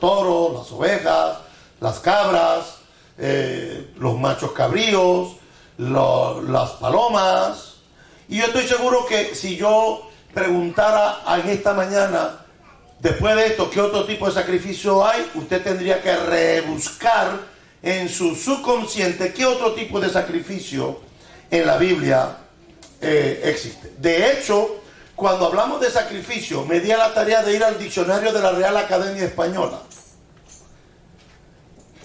toros, las ovejas, las cabras, los machos cabríos, las palomas. Y yo estoy seguro que si yo preguntara en esta mañana, después de esto, ¿qué otro tipo de sacrificio hay? Usted tendría que rebuscar en su subconsciente qué otro tipo de sacrificio en la Biblia existe. De hecho, cuando hablamos de sacrificio, me di a la tarea de ir al diccionario de la Real Academia Española.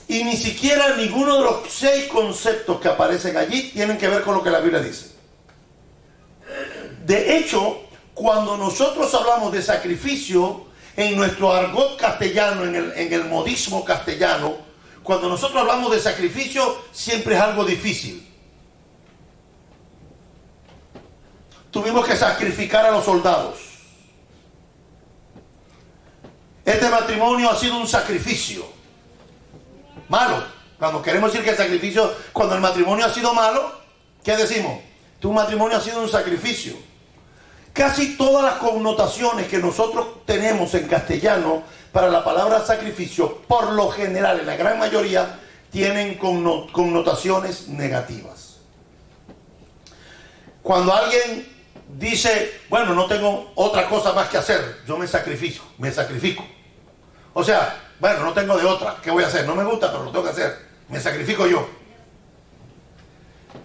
Y ni siquiera ninguno de los 6 conceptos que aparecen allí tienen que ver con lo que la Biblia dice. De hecho, cuando nosotros hablamos de sacrificio, en nuestro argot castellano, en el modismo castellano, cuando nosotros hablamos de sacrificio, siempre es algo difícil. Tuvimos que sacrificar a los soldados. Este matrimonio ha sido un sacrificio. Malo. Cuando queremos decir que el sacrificio, cuando el matrimonio ha sido malo, ¿qué decimos? Tu matrimonio ha sido un sacrificio. Casi todas las connotaciones que nosotros tenemos en castellano para la palabra sacrificio, por lo general, en la gran mayoría, tienen connotaciones negativas. Cuando alguien dice, bueno, no tengo otra cosa más que hacer, yo me sacrifico. O sea, bueno, no tengo de otra, ¿qué voy a hacer? No me gusta, pero lo tengo que hacer, me sacrifico yo.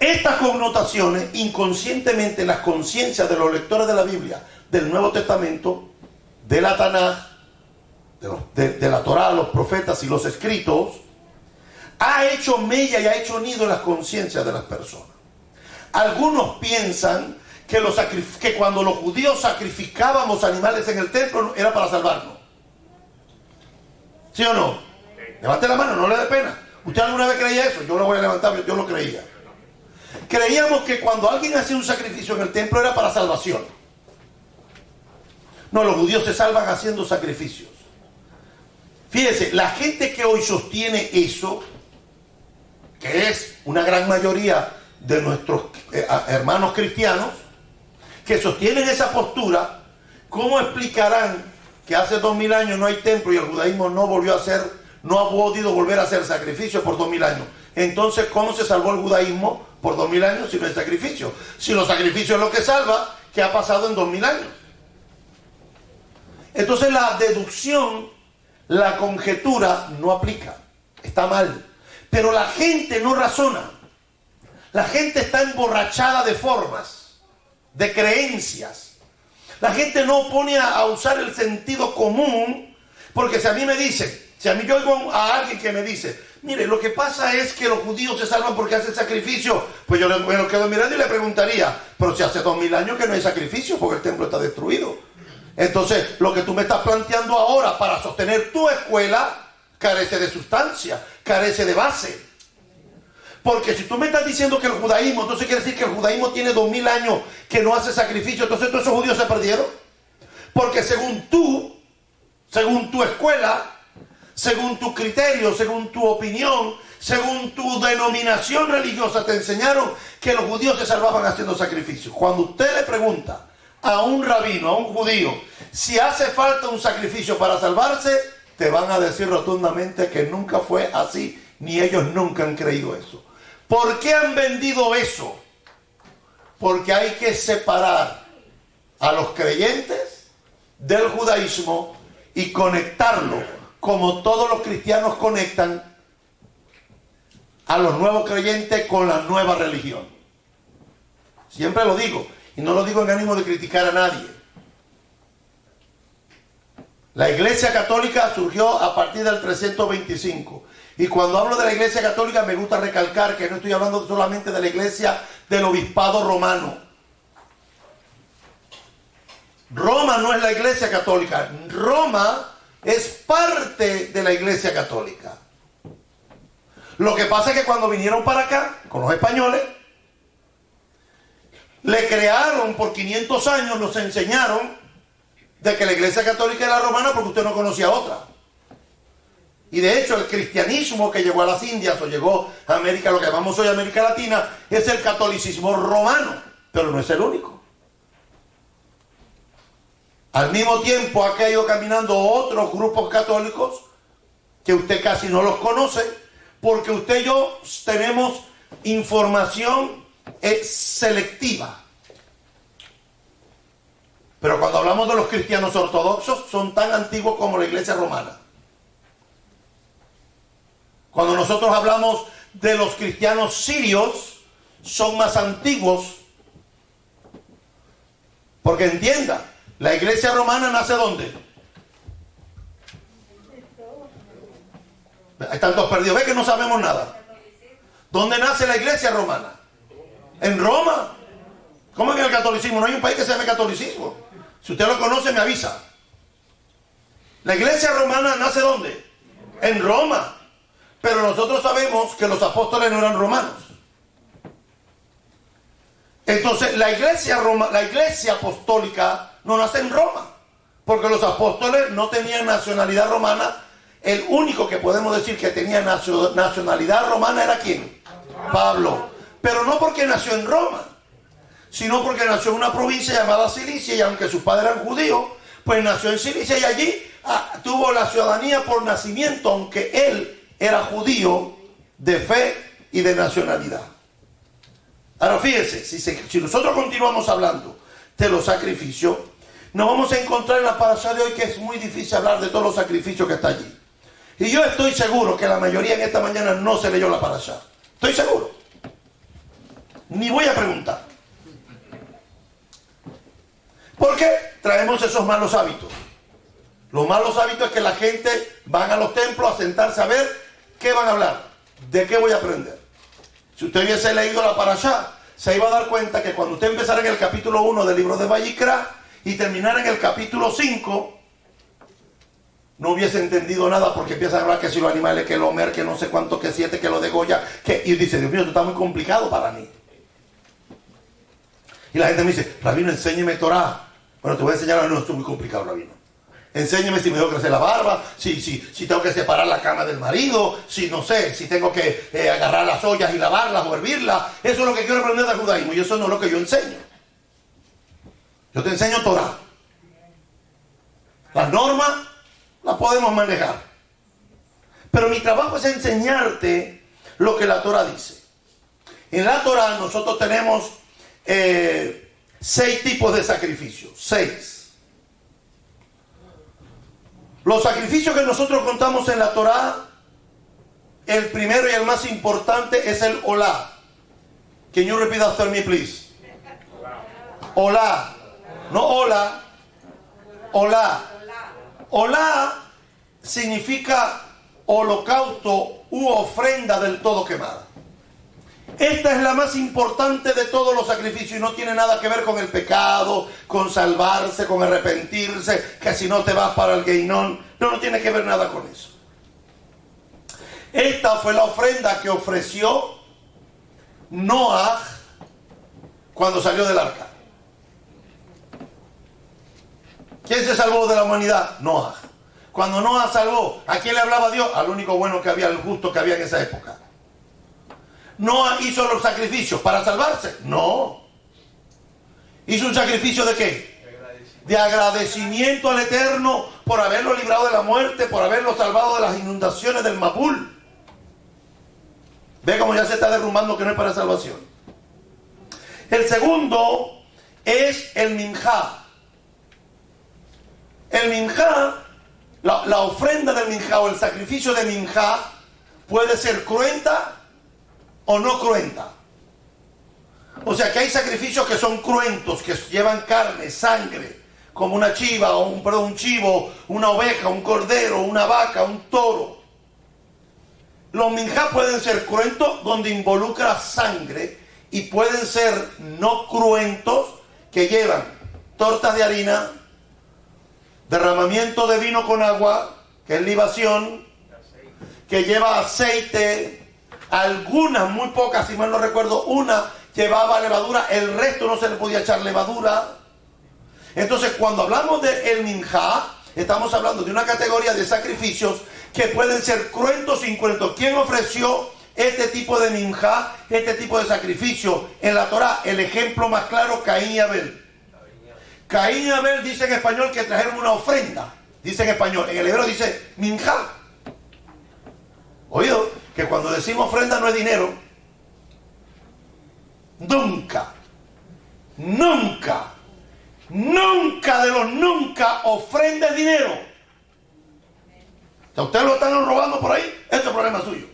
Estas connotaciones, inconscientemente, en las conciencias de los lectores de la Biblia, del Nuevo Testamento, de la Tanaj, de la Torá, los profetas y los escritos, ha hecho mella y ha hecho nido en las conciencias de las personas. Algunos piensan que cuando los judíos sacrificábamos animales en el templo era para salvarnos. ¿Sí o no? Levante la mano, no le dé pena. ¿Usted alguna vez creía eso? Yo lo voy a levantar, yo lo creía. Creíamos que cuando alguien hacía un sacrificio en el templo era para salvación. No, los judíos se salvan haciendo sacrificios. Fíjese, la gente que hoy sostiene eso, que es una gran mayoría de nuestros hermanos cristianos, que sostienen esa postura, ¿cómo explicarán que hace 2000 años no hay templo y el judaísmo no ha podido volver a hacer sacrificios por 2000 años? Entonces, ¿cómo se salvó el judaísmo por 2000 años si no hay sacrificio? Si los sacrificios es lo que salva, ¿qué ha pasado en 2000 años? Entonces la deducción, la conjetura no aplica, está mal. Pero la gente no razona. La gente está emborrachada de formas, de creencias. La gente no pone a usar el sentido común, porque si a mí me dicen, si a mí yo oigo a alguien que me dice, mire, lo que pasa es que los judíos se salvan porque hacen sacrificio, pues yo me lo quedo mirando y le preguntaría, pero si hace 2000 años que no hay sacrificio porque el templo está destruido. Entonces, lo que tú me estás planteando ahora para sostener tu escuela carece de sustancia, carece de base. Porque si tú me estás diciendo que el judaísmo, entonces quiere decir que el judaísmo tiene 2000 años que no hace sacrificio, entonces todos esos judíos se perdieron. Porque según tu escuela, según tu criterio, según tu opinión, según tu denominación religiosa, te enseñaron que los judíos se salvaban haciendo sacrificios. Cuando usted le pregunta a un rabino, a un judío, si hace falta un sacrificio para salvarse, te van a decir rotundamente que nunca fue así, ni ellos nunca han creído eso. ¿Por qué han vendido eso? Porque hay que separar a los creyentes del judaísmo y conectarlo, como todos los cristianos conectan a los nuevos creyentes con la nueva religión. Siempre lo digo, y no lo digo en ánimo de criticar a nadie. La Iglesia Católica surgió a partir del 325. Y cuando hablo de la Iglesia Católica me gusta recalcar que no estoy hablando solamente de la Iglesia del Obispado Romano. Roma no es la Iglesia Católica. Roma es parte de la Iglesia Católica. Lo que pasa es que cuando vinieron para acá, con los españoles, le crearon por 500 años, nos enseñaron de que la Iglesia Católica era romana porque usted no conocía otra. Y de hecho el cristianismo que llegó a las Indias o llegó a América, lo que llamamos hoy América Latina, es el catolicismo romano, pero no es el único. Al mismo tiempo ha caído caminando otros grupos católicos que usted casi no los conoce, porque usted y yo tenemos información selectiva. Pero cuando hablamos de los cristianos ortodoxos, son tan antiguos como la iglesia romana. Cuando nosotros hablamos de los cristianos sirios, son más antiguos. Porque entienda, la iglesia romana nace ¿dónde? Hay tantos perdidos, ve que no sabemos nada. ¿Dónde nace la iglesia romana? En Roma. ¿Cómo es que el catolicismo? No hay un país que se llame catolicismo. Si usted lo conoce, me avisa. La iglesia romana nace ¿dónde? En Roma. Pero nosotros sabemos que los apóstoles no eran romanos. Entonces, la iglesia apostólica no nace en Roma. Porque los apóstoles no tenían nacionalidad romana. El único que podemos decir que tenía nacionalidad romana era ¿quién? Pablo. Pero no porque nació en Roma, sino porque nació en una provincia llamada Cilicia, y aunque sus padres eran judíos, pues nació en Cilicia y allí tuvo la ciudadanía por nacimiento, aunque él era judío de fe y de nacionalidad. Ahora fíjense, si nosotros continuamos hablando de los sacrificios, nos vamos a encontrar en la parasha de hoy que es muy difícil hablar de todos los sacrificios que está allí. Y yo estoy seguro que la mayoría en esta mañana no se leyó la parasha. Estoy seguro. Ni voy a preguntar. ¿Por qué traemos esos malos hábitos? Los malos hábitos es que la gente van a los templos a sentarse a ver qué van a hablar, de qué voy a aprender. Si usted hubiese leído la parashá, se iba a dar cuenta que cuando usted empezara en el capítulo 1 del libro de Vayikra y terminara en el capítulo 5, no hubiese entendido nada, porque empieza a hablar que si los animales, que el Homer, que no sé cuánto, que 7, que lo de Goya, y dice, Dios mío, esto está muy complicado para mí. Y la gente me dice, Rabino, enséñeme Torah. Bueno, te voy a enseñar, no, esto es muy complicado, Rabino. Enséñeme si me tengo que hacer la barba, si tengo que separar la cama del marido, si no sé, si tengo que agarrar las ollas y lavarlas o hervirlas. Eso es lo que quiero aprender del judaísmo, y eso no es lo que yo enseño. Yo te enseño Torah. Las normas las podemos manejar, pero mi trabajo es enseñarte lo que la Torah dice. En la Torah nosotros tenemos 6 tipos de sacrificios. 6. Los sacrificios que nosotros contamos en la Torah, el primero y el más importante es el Olá. Can you repeat after me, please? Olá. No hola. Olá. Olá significa holocausto u ofrenda del todo quemada. Esta es la más importante de todos los sacrificios y no tiene nada que ver con el pecado, con salvarse, con arrepentirse, que si no te vas para el Geinón. No tiene que ver nada con eso. Esta fue la ofrenda que ofreció Noah cuando salió del arca. ¿Quién se salvó de la humanidad? Noah. Cuando Noah salvó, ¿a quién le hablaba Dios? Al único bueno que había, al justo que había en esa época. ¿Noah hizo los sacrificios para salvarse? No. ¿Hizo un sacrificio de qué? De agradecimiento al Eterno por haberlo librado de la muerte, por haberlo salvado de las inundaciones del Mabul. Ve cómo ya se está derrumbando, que no es para salvación. El segundo es el minjá. El minjá, la ofrenda del minjá o el sacrificio de minjá puede ser cruenta o no cruenta. O sea que hay sacrificios que son cruentos, que llevan carne, sangre, como una chiva, o un chivo, una oveja, un cordero, una vaca, un toro. Los minjá pueden ser cruentos donde involucra sangre, y pueden ser no cruentos que llevan tortas de harina, derramamiento de vino con agua, que es libación, que lleva aceite. Algunas, muy pocas, si mal no recuerdo, una llevaba levadura, el resto no se le podía echar levadura. Entonces, cuando hablamos de el minjá, estamos hablando de una categoría de sacrificios que pueden ser cruentos o incruentos. ¿Quién ofreció este tipo de minjá, este tipo de sacrificio en la Torah? El ejemplo más claro, Caín y Abel. Caín y Abel dice en español que trajeron una ofrenda. Dice en español, en el hebreo dice minjá. cuando decimos ofrenda no es dinero. Nunca, nunca, nunca de los nunca ofrenda es dinero. Si a usted lo están robando por ahí, ese es el problema suyo.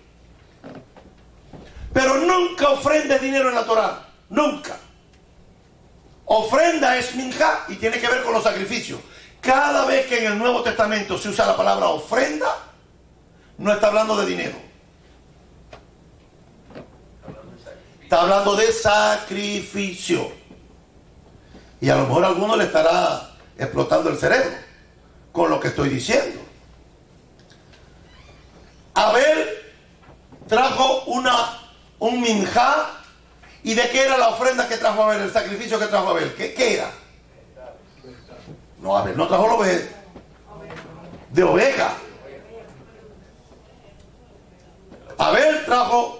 Pero nunca ofrenda es dinero en la Torá. Nunca. Ofrenda es minjá y tiene que ver con los sacrificios. Cada vez que en el Nuevo Testamento se usa la palabra ofrenda, no está hablando de dinero. Está hablando de sacrificio. Y a lo mejor a alguno le estará explotando el cerebro con lo que estoy diciendo. Abel trajo un minjá. ¿Y de qué era la ofrenda que trajo Abel? El sacrificio que trajo Abel. ¿Qué era? No, Abel no trajo la oveja. De oveja. Abel trajo...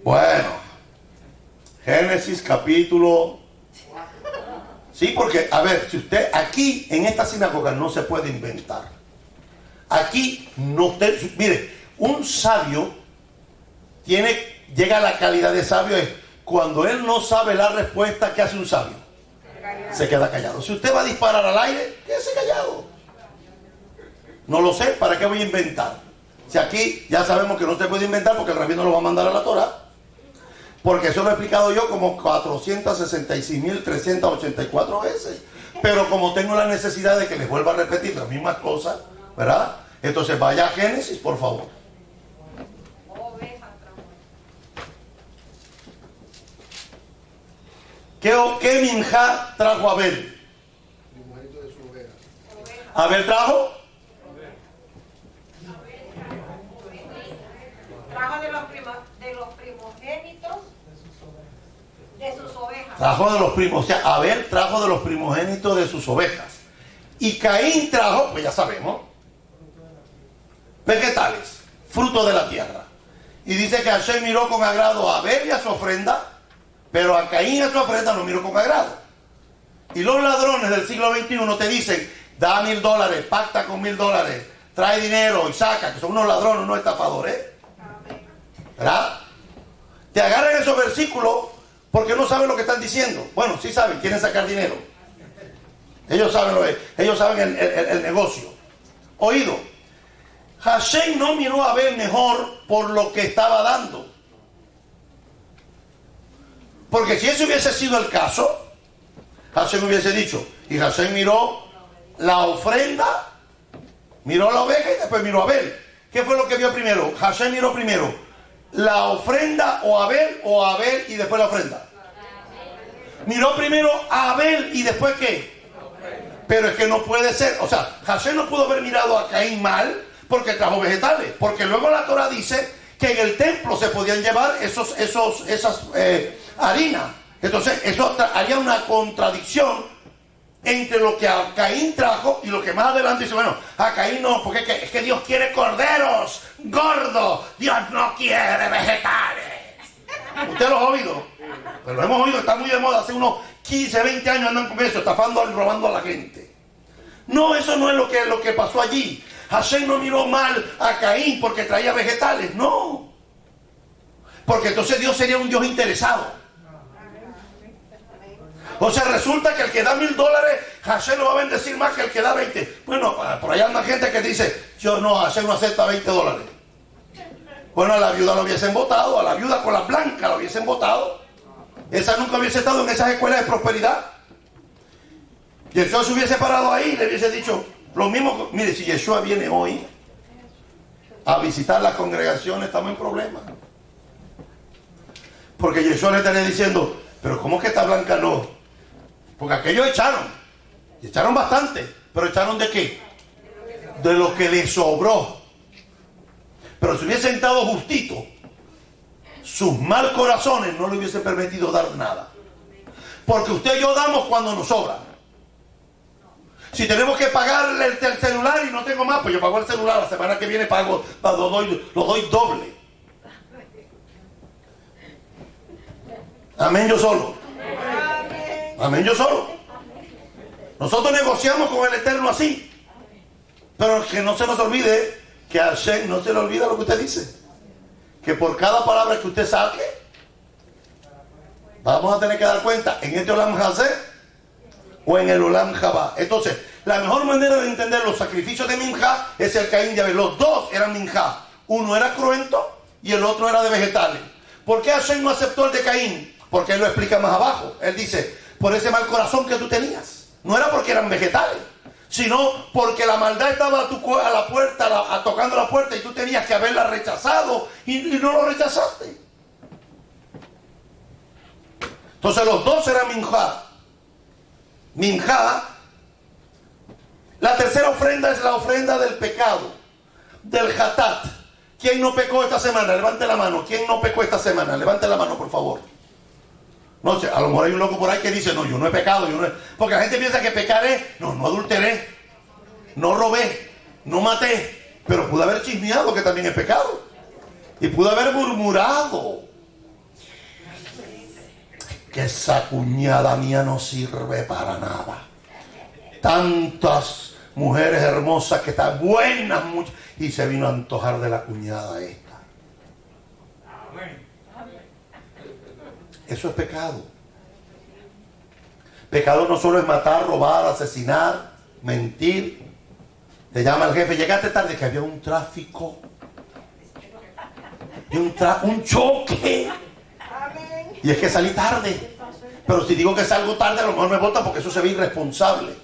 Bueno, Génesis capítulo... Sí, porque, a ver, si usted aquí en esta sinagoga no se puede inventar. Aquí no usted, mire, un sabio llega a la calidad de sabio es cuando él no sabe la respuesta, ¿qué hace un sabio? Se queda callado. Si usted va a disparar al aire, quédese callado. No lo sé, ¿para qué voy a inventar? Si aquí ya sabemos que no se puede inventar porque el rabino lo va a mandar a la Torá. Porque eso lo he explicado yo como 466.384 veces. Pero como tengo la necesidad de que les vuelva a repetir las mismas cosas, ¿verdad? Entonces vaya a Génesis, por favor. ¿Qué minjá trajo Abel? ¿Abel trajo? Trajo de los primogénitos de sus ovejas. Trajo de los primos, o sea, Abel trajo de los primogénitos de sus ovejas. Y Caín trajo, pues ya sabemos, vegetales, fruto de la tierra. Y dice que Hashem miró con agrado a Abel y a su ofrenda, pero a Caín y a su ofrenda no miró con agrado. Y los ladrones del siglo XXI te dicen, da $1,000, pacta con $1,000, trae dinero y saca, que son unos ladrones, unos estafadores. ¿Verdad? Te agarran esos versículos porque no saben lo que están diciendo. Bueno, sí saben, quieren sacar dinero. Ellos saben el negocio. Oído, Hashem no miró a Abel mejor por lo que estaba dando. Porque si ese hubiese sido el caso, Hashem hubiese dicho, y Hashem miró la ofrenda, miró la oveja y después miró a Abel. ¿Qué fue lo que vio primero? Hashem miró primero la ofrenda o Abel y después la ofrenda. Miró primero a Abel y después ¿qué? Pero es que no puede ser. O sea, Hashem no pudo haber mirado a Caín mal porque trajo vegetales. Porque luego la Torah dice que en el templo se podían llevar esas harinas. Entonces, eso haría una contradicción entre lo que a Caín trajo y lo que más adelante dice, bueno, a Caín no, porque es que Dios quiere corderos gordos, Dios no quiere vegetales. ¿Usted lo ha oído? Pero lo hemos oído, está muy de moda, hace unos 15, 20 años andan con eso, estafando y robando a la gente. No, eso no es lo que pasó allí. Hashem no miró mal a Caín porque traía vegetales, no. Porque entonces Dios sería un Dios interesado. O sea, resulta que el que da $1,000, Hashem lo va a bendecir más que el que da 20. Bueno, por allá anda gente que dice, yo no, Hashem no acepta $20. Bueno, a la viuda lo hubiesen votado, a la viuda con la blanca lo hubiesen votado. Esa nunca hubiese estado en esas escuelas de prosperidad. Y Yeshua se hubiese parado ahí y le hubiese dicho lo mismo. Mire, si Yeshua viene hoy a visitar las congregaciones, estamos en problemas. Porque Yeshua le estaría diciendo, pero ¿cómo que esta blanca no? Porque aquellos echaron, y echaron bastante, pero echaron ¿de qué? De lo que les sobró. Pero si hubiesen estado justito, sus mal corazones no le hubiesen permitido dar nada. Porque usted y yo damos cuando nos sobra. Si tenemos que pagarle el celular y no tengo más, pues yo pago el celular, la semana que viene pago, lo doy doble. Amén, yo solo. Amén. Amén, yo solo. Nosotros negociamos con el Eterno así. Pero que no se nos olvide que a Hashem no se le olvida lo que usted dice. Que por cada palabra que usted saque, vamos a tener que dar cuenta en este Olam Hazé o en el Olam Jabá. Entonces, la mejor manera de entender los sacrificios de Minjá es el Caín y Abel. Los dos eran Minjá. Uno era cruento y el otro era de vegetales. ¿Por qué Hashem no aceptó el de Caín? Porque él lo explica más abajo. Él dice, por ese mal corazón que tú tenías. No era porque eran vegetales, sino porque la maldad estaba a la puerta, tocando la puerta, y tú tenías que haberla rechazado y no lo rechazaste. Entonces los dos eran Minjá. Minjá. La tercera ofrenda es la ofrenda del pecado, del Hatat. ¿Quién no pecó esta semana? Levante la mano. ¿Quién no pecó esta semana? Levante la mano, por favor. No sé, a lo mejor hay un loco por ahí que dice, no, yo no he pecado, porque la gente piensa que pecar es, no adulteré, no robé, no maté, pero pude haber chismeado, que también es pecado, y pude haber murmurado, que esa cuñada mía no sirve para nada. Tantas mujeres hermosas que están buenas, muchas, y se vino a antojar de la cuñada esta. Eso es pecado. Pecado no solo es matar, robar, asesinar, mentir. Te llama el jefe, llegaste tarde, que había un tráfico, un choque. Y es que salí tarde. Pero si digo que salgo tarde, a lo mejor me votan porque eso se ve irresponsable.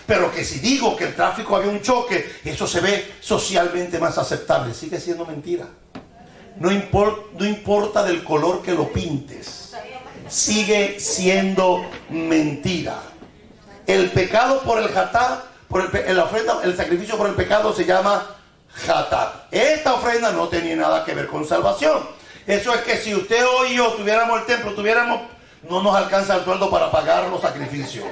Pero que si digo que el tráfico había un choque, eso se ve socialmente más aceptable. Sigue siendo mentira. No importa del color que lo pintes. Sigue siendo mentira. El pecado por el Hatat, la ofrenda, el sacrificio por el pecado se llama Hatat. Esta ofrenda no tenía nada que ver con salvación. Eso es que si usted o yo tuviéramos el templo, no nos alcanza el sueldo para pagar los sacrificios.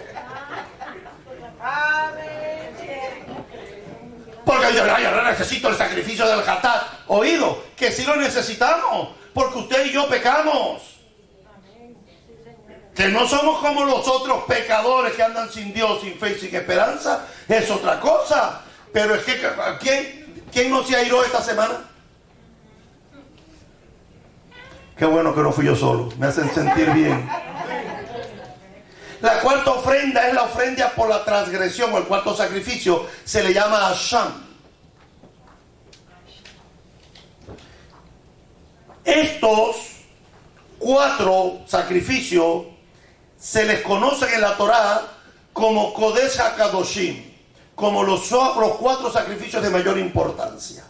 Porque yo necesito el sacrificio del Hatat. Oído, que sí lo necesitamos, porque usted y yo pecamos. Que no somos como los otros pecadores que andan sin Dios, sin fe y sin esperanza, es otra cosa. Pero es que, ¿quién no se airó esta semana? Qué bueno que no fui yo solo, me hacen sentir bien. La cuarta ofrenda es la ofrenda por la transgresión, o el cuarto sacrificio, se le llama Asham. Estos 4 sacrificios se les conocen en la Torá como Kodesh HaKadoshim, como los 4 sacrificios de mayor importancia.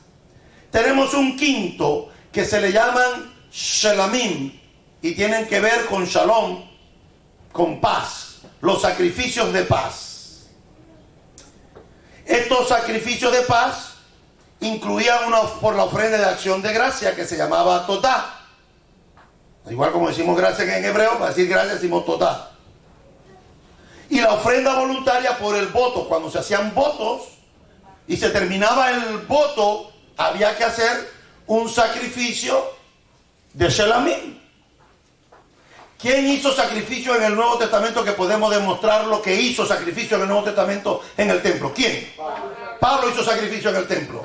Tenemos un quinto que se le llaman Shelamim y tienen que ver con Shalom, con paz, los sacrificios de paz. Estos sacrificios de paz incluían por la ofrenda de acción de gracia que se llamaba Todá. Igual como decimos gracias en hebreo, para decir gracias decimos Todá. Y la ofrenda voluntaria por el voto. Cuando se hacían votos y se terminaba el voto, había que hacer un sacrificio de Shelamim. ¿Quién hizo sacrificio en el Nuevo Testamento que podemos demostrar lo que hizo sacrificio en el Nuevo Testamento en el templo? ¿Quién? Pablo hizo sacrificio en el templo.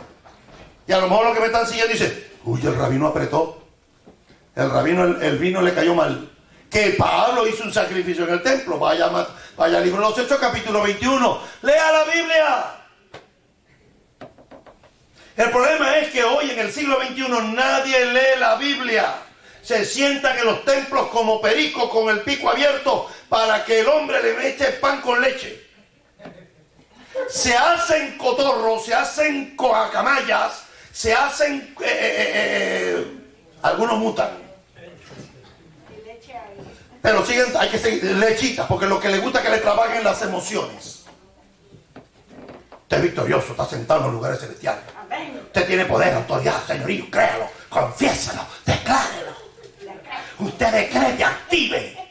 Y a lo mejor lo que me están siguiendo dice, uy, el rabino apretó. El vino le cayó mal. Que Pablo hizo un sacrificio en el templo. Vaya al libro de los Hechos, capítulo 21. Lea la Biblia. El problema es que hoy en el siglo XXI nadie lee la Biblia. Se sientan en los templos como pericos con el pico abierto para que el hombre le eche pan con leche. Se hacen cotorros, se hacen coacamayas, se hacen... algunos mutan. Pero siguen, hay que seguir lechitas, porque lo que le gusta es que le trabajen las emociones. Usted es victorioso, está sentado en los lugares celestiales. Usted tiene poder, autoridad, señorío, créalo, confiésalo, declárelo. Usted decrete, active.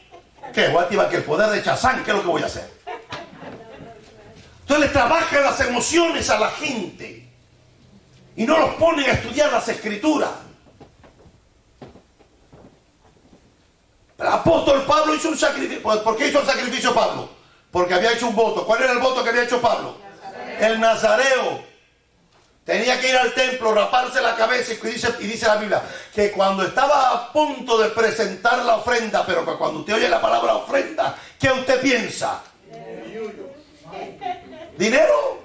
¿Qué? Voy a activar que el poder de Chazán, ¿qué es lo que voy a hacer? Entonces le trabajan las emociones a la gente y no los ponen a estudiar las escrituras. El apóstol Pablo Pablo hizo un sacrificio. ¿Por qué hizo el sacrificio Pablo? Porque había hecho un voto. ¿Cuál era el voto que había hecho Pablo? El nazareo. Tenía que ir al templo, raparse la cabeza, y dice la Biblia que cuando estaba a punto de presentar la ofrenda, pero que cuando usted oye la palabra ofrenda, ¿qué usted piensa? ¿Dinero?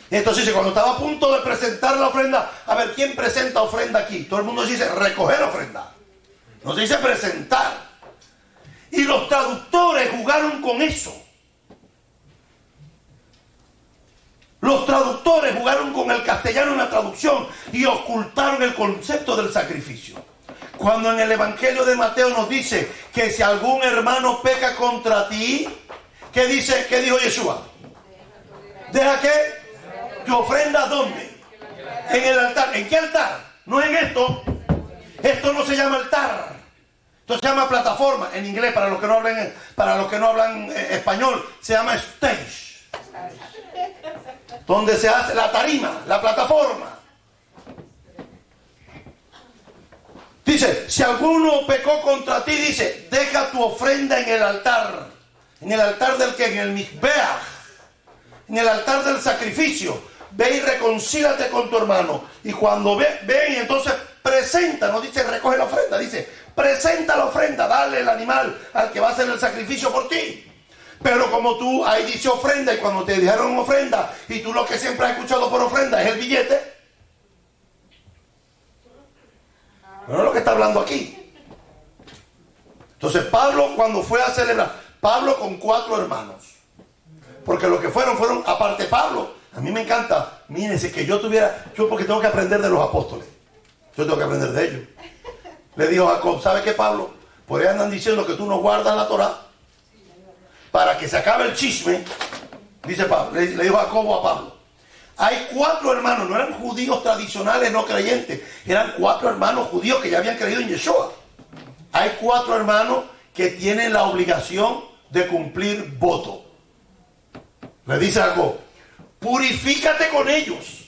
Y entonces dice, cuando estaba a punto de presentar la ofrenda, a ver, ¿quién presenta ofrenda aquí? Todo el mundo dice recoger ofrenda. No se dice presentar. Y los traductores jugaron con eso. Los traductores jugaron con el castellano en la traducción y ocultaron el concepto del sacrificio. Cuando en el Evangelio de Mateo nos dice que si algún hermano peca contra ti, ¿qué dice? ¿Qué dijo Yeshua? ¿Deja qué? ¿Tu ofrenda dónde? En el altar. ¿En qué altar? No en esto. Esto no se llama altar. Esto se llama plataforma. En inglés, para los que no hablan español, se llama stage. Donde se hace la tarima, la plataforma. Dice, si alguno pecó contra ti, dice, deja tu ofrenda en el altar. ¿En el altar del qué? En el mizbeach. En el altar del sacrificio. Ve y reconcílate con tu hermano. Y cuando ven y entonces presenta, no dice recoge la ofrenda, dice presenta la ofrenda, dale el animal al que va a hacer el sacrificio por ti. Pero como tú, ahí dice ofrenda, y cuando te dijeron ofrenda, y tú lo que siempre has escuchado por ofrenda es el billete. No es lo que está hablando aquí. Entonces Pablo, cuando fue a celebrar, Pablo con 4 hermanos. Porque lo que fueron, aparte Pablo, a mí me encanta, mírense que yo porque tengo que aprender de los apóstoles. Yo tengo que aprender de ellos. Le dijo a Jacob, ¿sabe qué, Pablo? Por ahí andan diciendo que tú no guardas la Torá. Para que se acabe el chisme, dice Pablo, le dijo Jacobo a Pablo. Hay 4 hermanos, no eran judíos tradicionales, no creyentes, eran 4 hermanos judíos que ya habían creído en Yeshua. Hay 4 hermanos que tienen la obligación de cumplir voto. Le dice a Jacob, purifícate con ellos.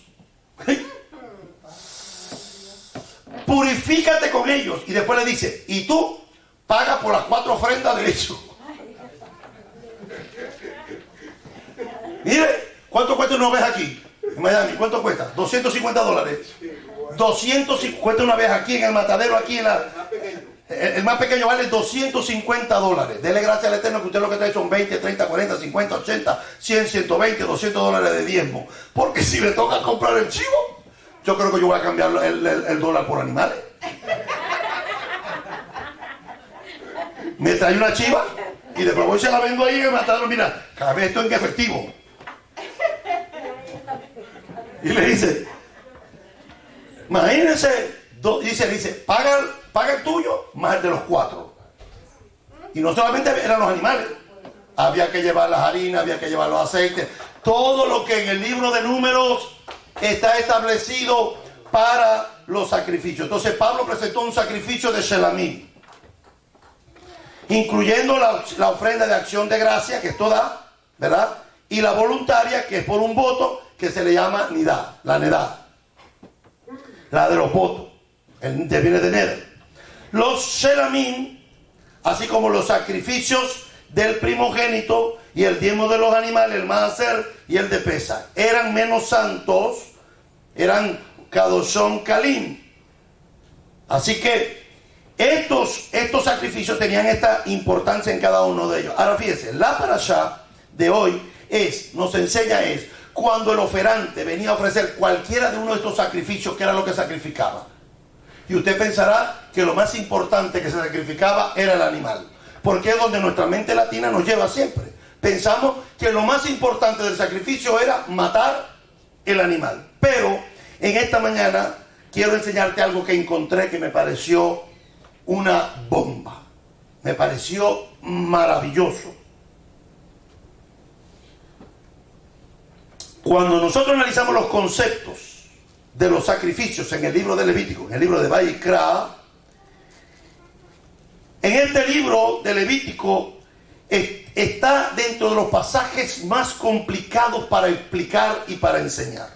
Purifícate con ellos. Y después le dice, y tú paga por las 4 ofrendas de ellos. Mire, ¿cuánto cuesta una oveja aquí? En Miami, ¿cuánto cuesta? $250. 250 una oveja aquí en el matadero, aquí en el más pequeño vale $250. Dele gracias al Eterno que usted lo que trae son 20, 30, 40, 50, 80, 100, 120, $200 de diezmo. Porque si le toca comprar el chivo, yo creo que yo voy a cambiar el dólar por animales. Me trae una chiva y después voy y se la vendo ahí en el matadero. Mira, cada vez esto en efectivo. Y le dice, imagínense, dice, paga el tuyo más el de los 4. Y no solamente eran los animales, había que llevar las harinas, había que llevar los aceites, todo lo que en el libro de Números está establecido para los sacrificios. Entonces Pablo presentó un sacrificio de Shelamim, incluyendo la ofrenda de acción de gracia, que esto da, ¿verdad? Y la voluntaria, que es por un voto, que se le llama nidá, la nedá, la de los votos, viene de neder. Los shelamim, así como los sacrificios del primogénito y el diezmo de los animales, el maaser y el de pesa, eran menos santos, eran kadoshon kalim. Así que estos sacrificios tenían esta importancia en cada uno de ellos. Ahora fíjense, la parashá de hoy nos enseña cuando el oferante venía a ofrecer cualquiera de uno de estos sacrificios, que era lo que sacrificaba. Y usted pensará que lo más importante que se sacrificaba era el animal, porque es donde nuestra mente latina nos lleva siempre. Pensamos que lo más importante del sacrificio era matar el animal. Pero en esta mañana quiero enseñarte algo que encontré que me pareció una bomba. Me pareció maravilloso. Cuando nosotros analizamos los conceptos de los sacrificios en el libro de Levítico, en el libro de Vayikra, en este libro de Levítico está dentro de los pasajes más complicados para explicar y para enseñar.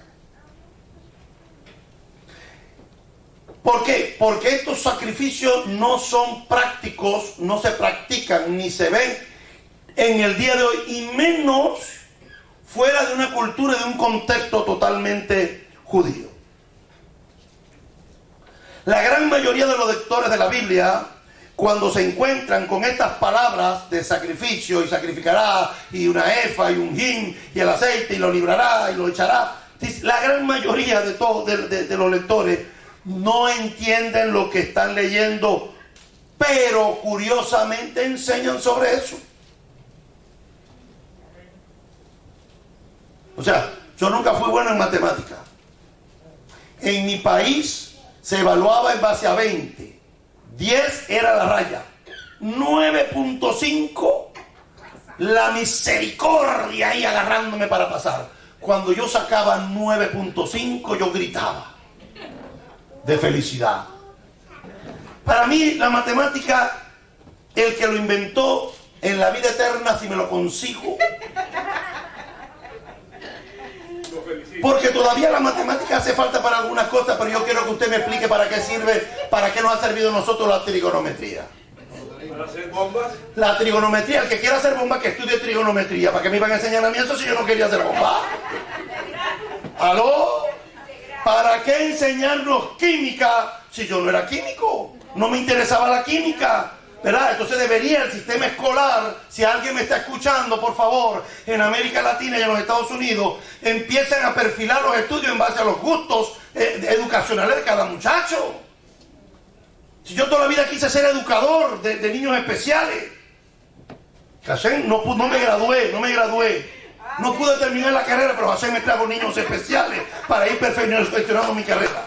¿Por qué? Porque estos sacrificios no son prácticos, no se practican ni se ven en el día de hoy, y menos fuera de una cultura y de un contexto totalmente judío. La gran mayoría de los lectores de la Biblia, cuando se encuentran con estas palabras de sacrificio, y sacrificará, y una efa, y un hin, y el aceite, y lo librará, y lo echará, la gran mayoría de todos de los lectores no entienden lo que están leyendo, pero curiosamente enseñan sobre eso. O sea, yo nunca fui bueno en matemática. En mi país se evaluaba en base a 20. 10 era la raya. 9.5, la misericordia ahí agarrándome para pasar. Cuando yo sacaba 9.5, yo gritaba de felicidad. Para mí la matemática, el que lo inventó en la vida eterna, si me lo consigo, porque todavía la matemática hace falta para algunas cosas, pero yo quiero que usted me explique para qué sirve, para qué nos ha servido a nosotros la trigonometría. ¿Para hacer bombas? La trigonometría, el que quiera hacer bomba, que estudie trigonometría. ¿Para qué me iban a enseñar a mí eso si yo no quería hacer bomba? ¿Aló? ¿Para qué enseñarnos química si yo no era químico? No me interesaba la química, ¿verdad? Entonces debería el sistema escolar, si alguien me está escuchando, por favor, en América Latina y en los Estados Unidos, empiecen a perfilar los estudios en base a los gustos educacionales de cada muchacho. Si yo toda la vida quise ser educador de niños especiales, Hashem, no me gradué. No pude terminar la carrera, pero Hashem me trajo niños especiales para ir perfeccionando mi carrera.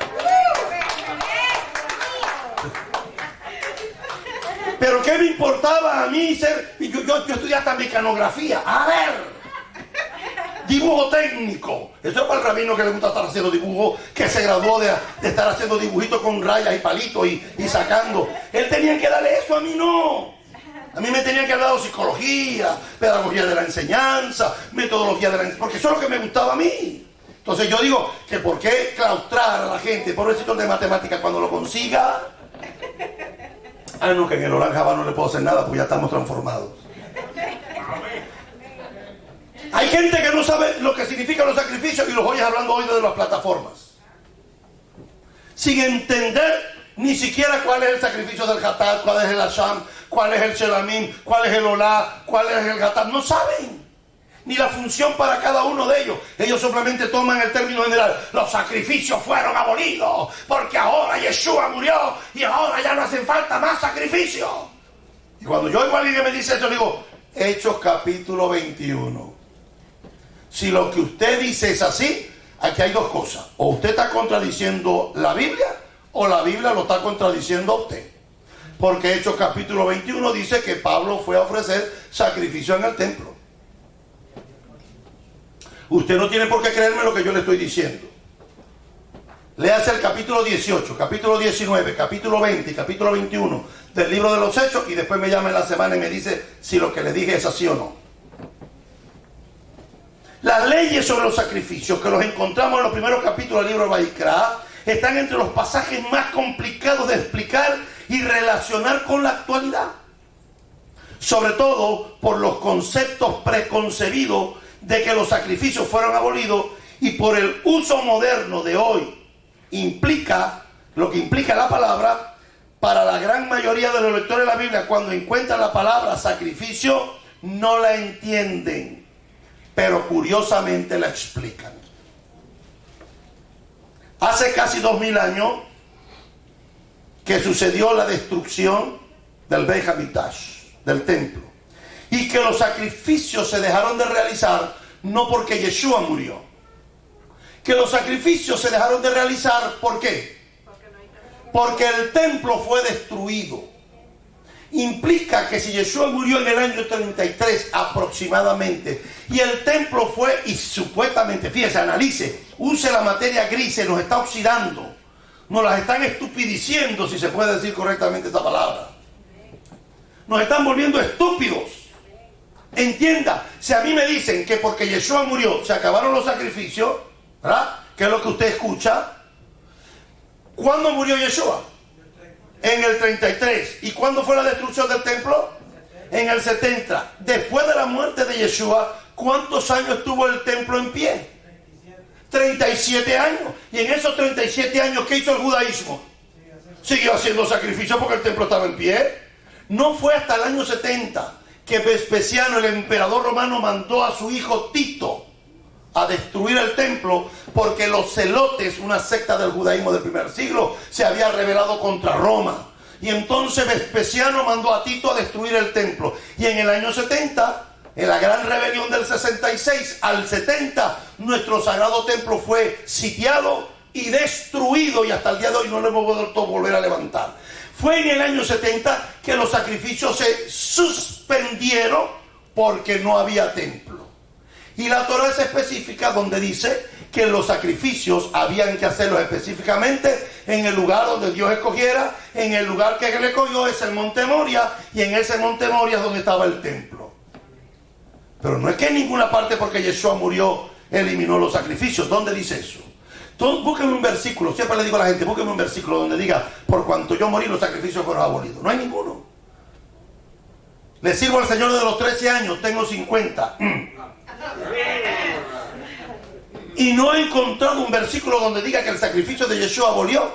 Pero ¿qué me importaba a mí ser? Yo estudié hasta mecanografía. A ver, dibujo técnico. Eso es para el rabino que le gusta estar haciendo dibujo, que se graduó de estar haciendo dibujitos con rayas y palitos y sacando. Él tenía que darle eso, a mí no. A mí me tenían que haber dado psicología, pedagogía de la enseñanza, metodología de la enseñanza, porque eso es lo que me gustaba a mí. Entonces yo digo que ¿por qué claustrar a la gente, pobrecito de matemáticas, cuando lo consiga? Ah, no, que en el Oranjaba no le puedo hacer nada, pues ya estamos transformados. Hay gente que no sabe lo que significan los sacrificios y los oyes hablando hoy de las plataformas, sin entender ni siquiera cuál es el sacrificio del Hatat, cuál es el Asham, cuál es el Shelamim, cuál es el Olá, cuál es el Hatat. No saben ni la función para cada uno de ellos. Ellos simplemente toman el término general. Los sacrificios fueron abolidos porque ahora Yeshua murió y ahora ya no hacen falta más sacrificios. Y cuando yo oigo a alguien que me dice eso, digo, Hechos capítulo 21. Si lo que usted dice es así, aquí hay dos cosas. O usted está contradiciendo la Biblia, o la Biblia lo está contradiciendo a usted. Porque Hechos capítulo 21 dice que Pablo fue a ofrecer sacrificio en el templo. Usted no tiene por qué creerme lo que yo le estoy diciendo. Léase el capítulo 18, capítulo 19, capítulo 20 y capítulo 21 del libro de los Hechos y después me llama en la semana y me dice si lo que le dije es así o no. Las leyes sobre los sacrificios que los encontramos en los primeros capítulos del libro de Vaikra están entre los pasajes más complicados de explicar y relacionar con la actualidad. Sobre todo por los conceptos preconcebidos de que los sacrificios fueron abolidos y por el uso moderno de hoy. Implica lo que implica la palabra para la gran mayoría de los lectores de la Biblia. Cuando encuentran la palabra sacrificio no la entienden, pero curiosamente la explican. Hace casi 2000 años que sucedió la destrucción del Beit Hamikdash, del templo, y que los sacrificios se dejaron de realizar no porque Yeshua murió, que los sacrificios se dejaron de realizar, ¿por qué? Porque el templo fue destruido. Implica que si Yeshua murió en el año 33 aproximadamente y el templo fue, y supuestamente, fíjese, analice, use la materia gris, se nos está oxidando, nos las están estupidiciendo, si se puede decir correctamente esa palabra, nos están volviendo estúpidos. Entienda, si a mí me dicen que porque Yeshua murió se acabaron los sacrificios, ¿verdad? Que es lo que usted escucha. ¿Cuándo murió Yeshua? En el 33. ¿Y cuándo fue la destrucción del templo? En el 70. Después de la muerte de Yeshua, ¿cuántos años tuvo el templo en pie? 37 años. Y en esos 37 años, ¿qué hizo el judaísmo? Siguió haciendo sacrificios porque el templo estaba en pie. No fue hasta el año 70 que Vespasiano, el emperador romano, mandó a su hijo Tito a destruir el templo, porque los celotes, una secta del judaísmo del primer siglo, se había rebelado contra Roma. Y entonces Vespasiano mandó a Tito a destruir el templo. Y en el año 70, en la gran rebelión del 66 al 70, nuestro sagrado templo fue sitiado y destruido, y hasta el día de hoy no lo hemos vuelto a volver a levantar. Fue en el año 70 que los sacrificios se suspendieron porque no había templo. Y la Torá es específica donde dice que los sacrificios habían que hacerlos específicamente en el lugar donde Dios escogiera. En el lugar que Él escogió es el monte Moria, y en ese monte Moria es donde estaba el templo. Pero no es que en ninguna parte, porque Yeshua murió, eliminó los sacrificios. ¿Dónde dice eso? Entonces, búsqueme un versículo. Siempre le digo a la gente, búsqueme un versículo donde diga: por cuanto yo morí, los sacrificios fueron abolidos. No hay ninguno. Le sirvo al Señor desde los 13 años, tengo 50. Y no he encontrado un versículo donde diga que el sacrificio de Yeshua abolió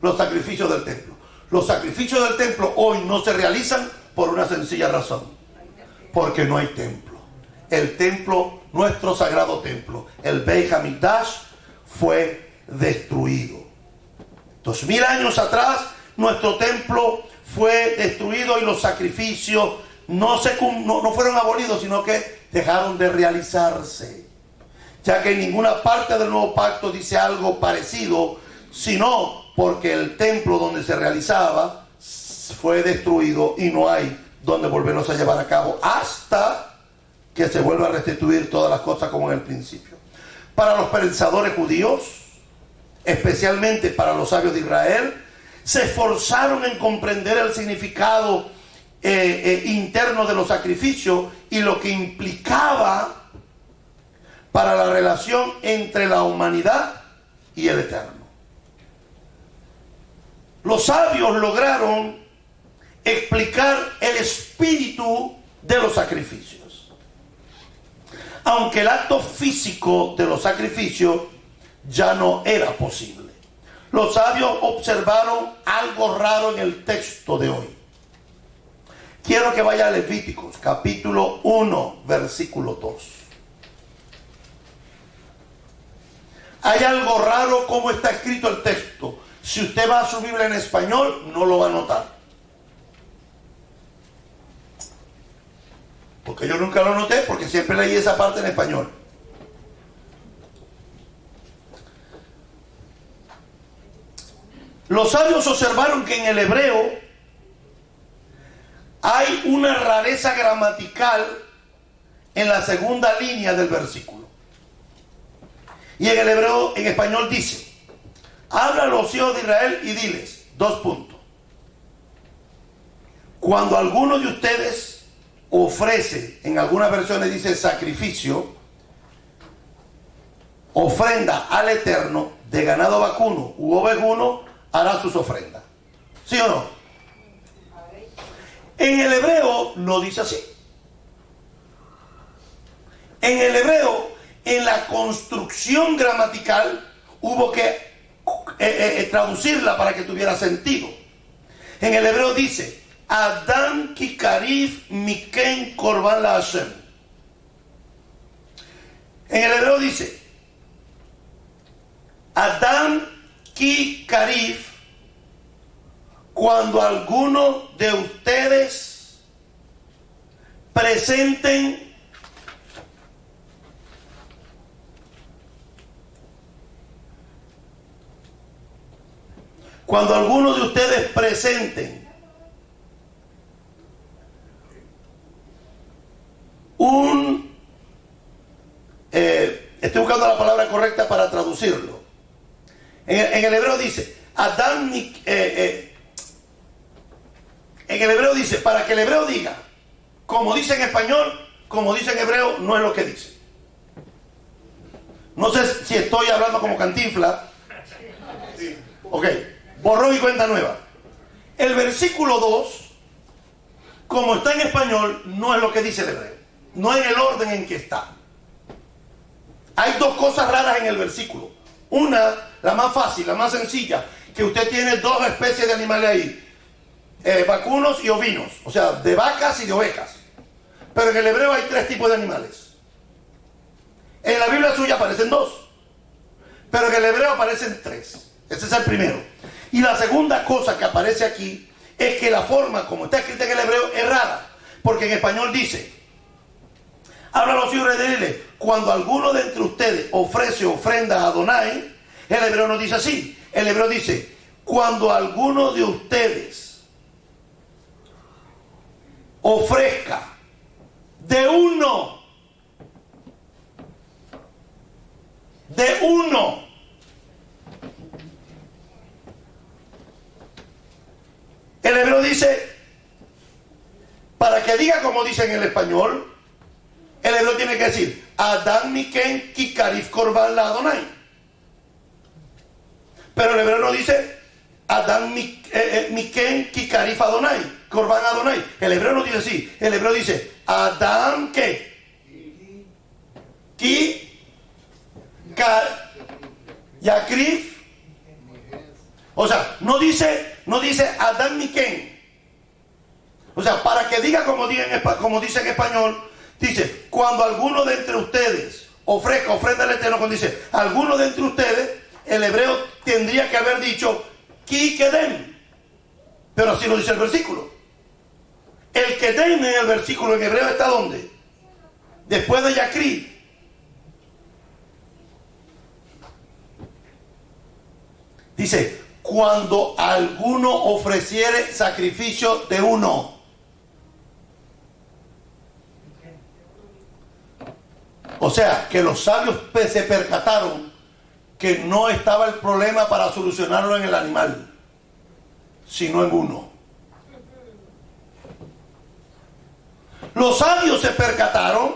los sacrificios del templo. Los sacrificios del templo hoy no se realizan por una sencilla razón: porque no hay templo. El templo, nuestro sagrado templo, el Beit HaMikdash, fue destruido. 2000 años atrás, nuestro templo fue destruido y los sacrificios no fueron abolidos, sino que dejaron de realizarse, ya que en ninguna parte del nuevo pacto dice algo parecido, sino porque el templo donde se realizaba fue destruido y no hay donde volverlos a llevar a cabo hasta que se vuelva a restituir todas las cosas como en el principio. Para los pensadores judíos, especialmente para los sabios de Israel, se esforzaron en comprender el significado interno de los sacrificios y lo que implicaba para la relación entre la humanidad y el Eterno. Los sabios lograron explicar el espíritu de los sacrificios, aunque el acto físico de los sacrificios ya no era posible. Los sabios observaron algo raro en el texto de hoy. Quiero que vaya a Levíticos, capítulo 1, versículo 2. Hay algo raro como está escrito el texto. Si usted va a su Biblia en español, no lo va a notar, porque yo nunca lo noté, porque siempre leí esa parte en español. Los sabios observaron que en el hebreo hay una rareza gramatical en la segunda línea del versículo. Y en el hebreo, en español dice: habla a los hijos de Israel y diles, : cuando alguno de ustedes ofrece, en algunas versiones dice sacrificio, ofrenda al Eterno de ganado vacuno u ovejuno, hará sus ofrendas. ¿Sí o no? En el hebreo no dice así. En el hebreo, en la construcción gramatical, hubo que traducirla para que tuviera sentido. En el hebreo dice: Adam ki karif miken korban la Hashem. En el hebreo dice: Adam ki karif, cuando alguno de ustedes presenten estoy buscando la palabra correcta para traducirlo. En el hebreo dice Adán, en el hebreo dice, para que el hebreo diga como dice en español, como dice en hebreo, no es lo que dice. No sé si estoy hablando como Cantinflas, Ok, borrón y cuenta nueva. El versículo 2, como está en español, no es lo que dice el hebreo. No en el orden en que está. Hay dos cosas raras en el versículo. Una, la más fácil, la más sencilla, que usted tiene dos especies de animales ahí. Vacunos y ovinos. O sea, de vacas y de ovejas. Pero en el hebreo hay tres tipos de animales. En la Biblia suya aparecen dos. Pero en el hebreo aparecen tres. Ese es el primero. Y la segunda cosa que aparece aquí es que la forma como está escrita en el hebreo es rara. Porque en español dice: habla a los hijos de Israel, cuando alguno de entre ustedes ofrece ofrenda a Adonai. El hebreo no dice así. El hebreo dice: cuando alguno de ustedes ofrezca de uno. El hebreo dice, para que diga como dice en el español, el hebreo tiene que decir: Adán Miken Kikarif Korban la Adonai. Pero el hebreo no dice Adán Miken Kikarif Adonai, Korban Adonai. El hebreo no dice así. El hebreo dice Adán que Ki Yakrif. O sea, no dice Adán Miken. O sea, para que diga como dice en español, dice: cuando alguno de entre ustedes ofrezca ofrenda al Eterno, cuando dice alguno de entre ustedes, el hebreo tendría que haber dicho Ki Kedem. Pero así lo dice el versículo. El Kedem en el versículo en hebreo está ¿dónde? Después de Yakrif. Dice: cuando alguno ofreciere sacrificio de uno. O sea, que los sabios se percataron que no estaba el problema para solucionarlo en el animal, sino en uno. Los sabios se percataron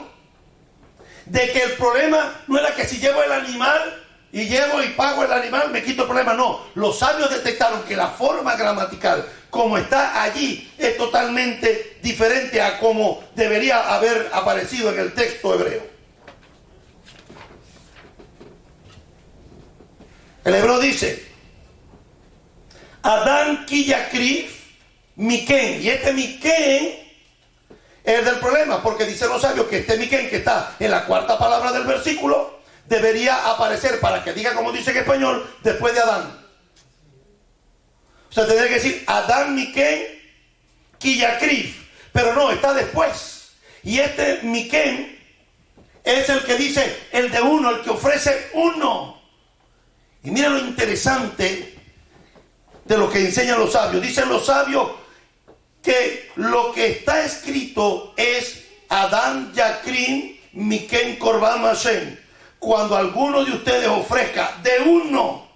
de que el problema no era que si llevo el animal y llevo y pago el animal, me quito el problema. No, los sabios detectaron que la forma gramatical como está allí es totalmente diferente a como debería haber aparecido en el texto hebreo. El hebreo dice Adán ki yakrif Miken. Y este Miken es el del problema, porque dicen los sabios que este Miken, que está en la cuarta palabra del versículo, debería aparecer, para que diga como dice en español, después de Adán. O sea, tendría que decir Adán Miken ki yakrif. Pero no, está después. Y este Miken es el que dice, el de uno, el que ofrece uno. Y mira lo interesante de lo que enseñan los sabios. Dicen los sabios que lo que está escrito es Adán Yakrin Miken Korban Hashem. Cuando alguno de ustedes ofrezca de uno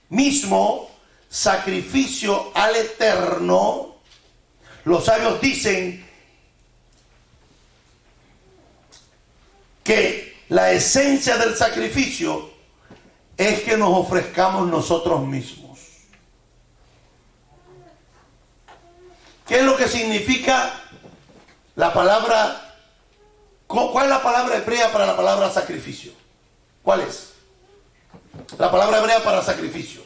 mismo sacrificio al Eterno, los sabios dicen que la esencia del sacrificio es que nos ofrezcamos nosotros mismos. ¿Qué es lo que significa la palabra? ¿Cuál es la palabra hebrea para la palabra sacrificio? ¿Cuál es? La palabra hebrea para sacrificios.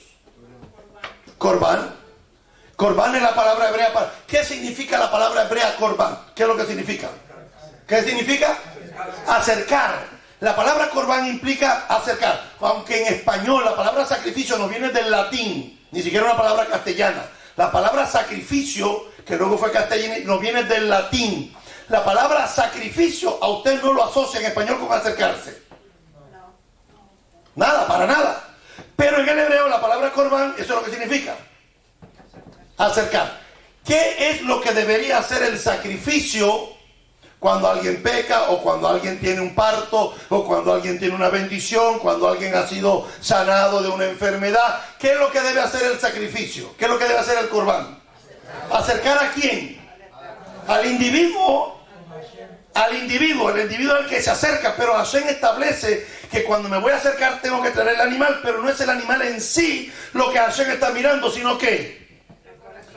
Korban. Korban es la palabra hebrea para... ¿Qué significa la palabra hebrea korban? ¿Qué es lo que significa? ¿Qué significa? Acercar. La palabra Korban implica acercar, aunque en español la palabra sacrificio no viene del latín, ni siquiera una palabra castellana. La palabra sacrificio, que luego fue castellana, no viene del latín. La palabra sacrificio a usted no lo asocia en español con acercarse. Nada, para nada. Pero en el hebreo la palabra Korban, eso es lo que significa. Acercar. ¿Qué es lo que debería hacer el sacrificio cuando alguien peca, o cuando alguien tiene un parto, o cuando alguien tiene una bendición, cuando alguien ha sido sanado de una enfermedad? ¿Qué es lo que debe hacer el sacrificio? ¿Qué es lo que debe hacer el Korban? ¿Acercar a quién? Al individuo. Al individuo, el individuo al que se acerca, pero Hashem establece que cuando me voy a acercar tengo que traer el animal, pero no es el animal en sí lo que Hashem está mirando, sino que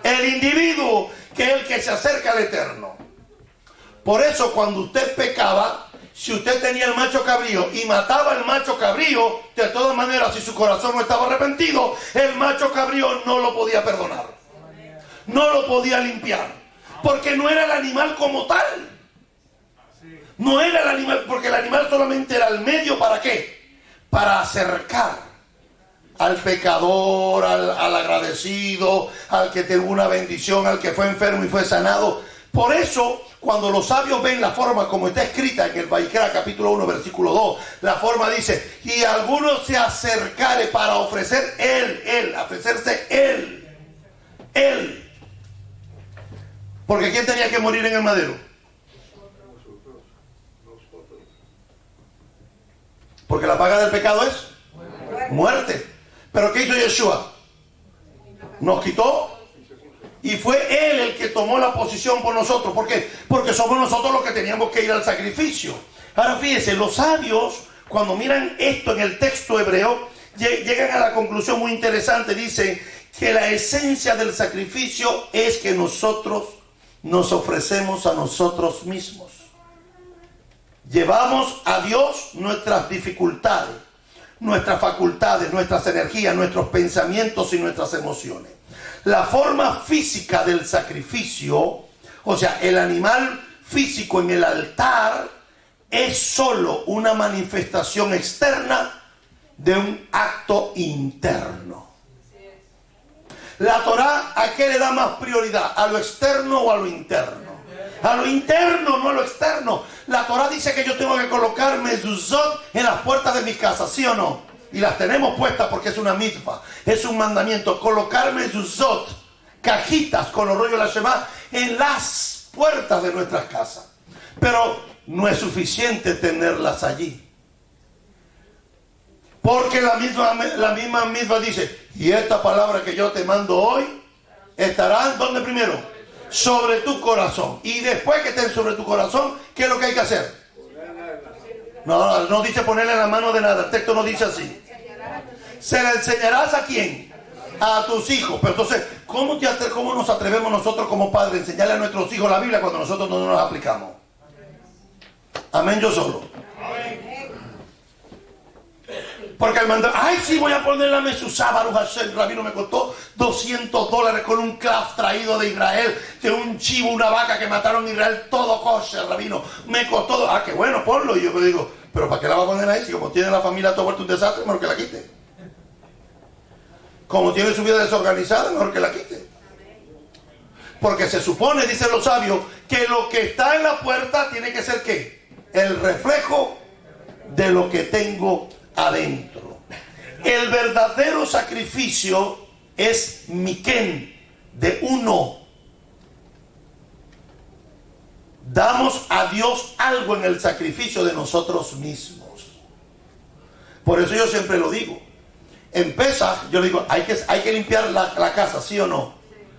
el individuo, que es el que se acerca al Eterno. Por eso cuando usted pecaba, si usted tenía el macho cabrío y mataba al macho cabrío, de todas maneras, si su corazón no estaba arrepentido, el macho cabrío no lo podía perdonar, no lo podía limpiar, porque no era el animal como tal. No era el animal, porque el animal solamente era el medio, ¿para qué? Para acercar al pecador, al agradecido, al que tuvo una bendición, al que fue enfermo y fue sanado. Por eso, cuando los sabios ven la forma como está escrita en el Vaikra capítulo 1 versículo 2, la forma dice, y alguno se acercare para ofrecer ofrecerse él. Porque ¿quién tenía que morir en el madero? Porque la paga del pecado es muerte. Pero ¿qué hizo Yeshua? Nos quitó y fue Él el que tomó la posición por nosotros. ¿Por qué? Porque somos nosotros los que teníamos que ir al sacrificio. Ahora fíjense, los sabios cuando miran esto en el texto hebreo llegan a la conclusión muy interesante. Dicen que la esencia del sacrificio es que nosotros nos ofrecemos a nosotros mismos. Llevamos a Dios nuestras dificultades, nuestras facultades, nuestras energías, nuestros pensamientos y nuestras emociones. La forma física del sacrificio, o sea, el animal físico en el altar, es solo una manifestación externa de un acto interno. La Torá, ¿a qué le da más prioridad? ¿A lo externo o a lo interno? A lo interno, no a lo externo. La Torá dice que yo tengo que colocar mezuzot en las puertas de mi casa, ¿sí o no? Y las tenemos puestas porque es una mitzvah, es un mandamiento. Colocar mezuzot, cajitas con los rollos de la Shema, en las puertas de nuestras casas. Pero no es suficiente tenerlas allí. Porque la misma mitzvah dice, y esta palabra que yo te mando hoy, estará, ¿dónde primero? Sobre tu corazón. Y después que estén sobre tu corazón, ¿qué es lo que hay que hacer? No dice ponerle en la mano de nada. El texto no dice así. ¿Se la enseñarás a quién? A tus hijos. Pero entonces, ¿cómo nos atrevemos nosotros como padres a enseñarle a nuestros hijos la Biblia cuando nosotros no nos aplicamos? Amén, yo solo. Porque al mandar, ay, sí, voy a poner la mezuzá, Baruch Hashem, rabino, me costó $200 con un clav traído de Israel, de un chivo, una vaca que mataron en Israel, todo kosher, rabino, me costó, qué bueno, ponlo. Y yo me digo, pero ¿para qué la va a poner ahí? Si como tiene la familia todo vuelto un desastre, mejor que la quite. Como tiene su vida desorganizada, mejor que la quite. Porque se supone, dicen los sabios, que lo que está en la puerta tiene que ser, ¿qué? El reflejo de lo que tengo adentro. El verdadero sacrificio es miken, de uno. Damos a Dios algo en el sacrificio de nosotros mismos. Por eso yo siempre lo digo. En Pesaj, yo le digo, hay que limpiar la casa, ¿sí o no?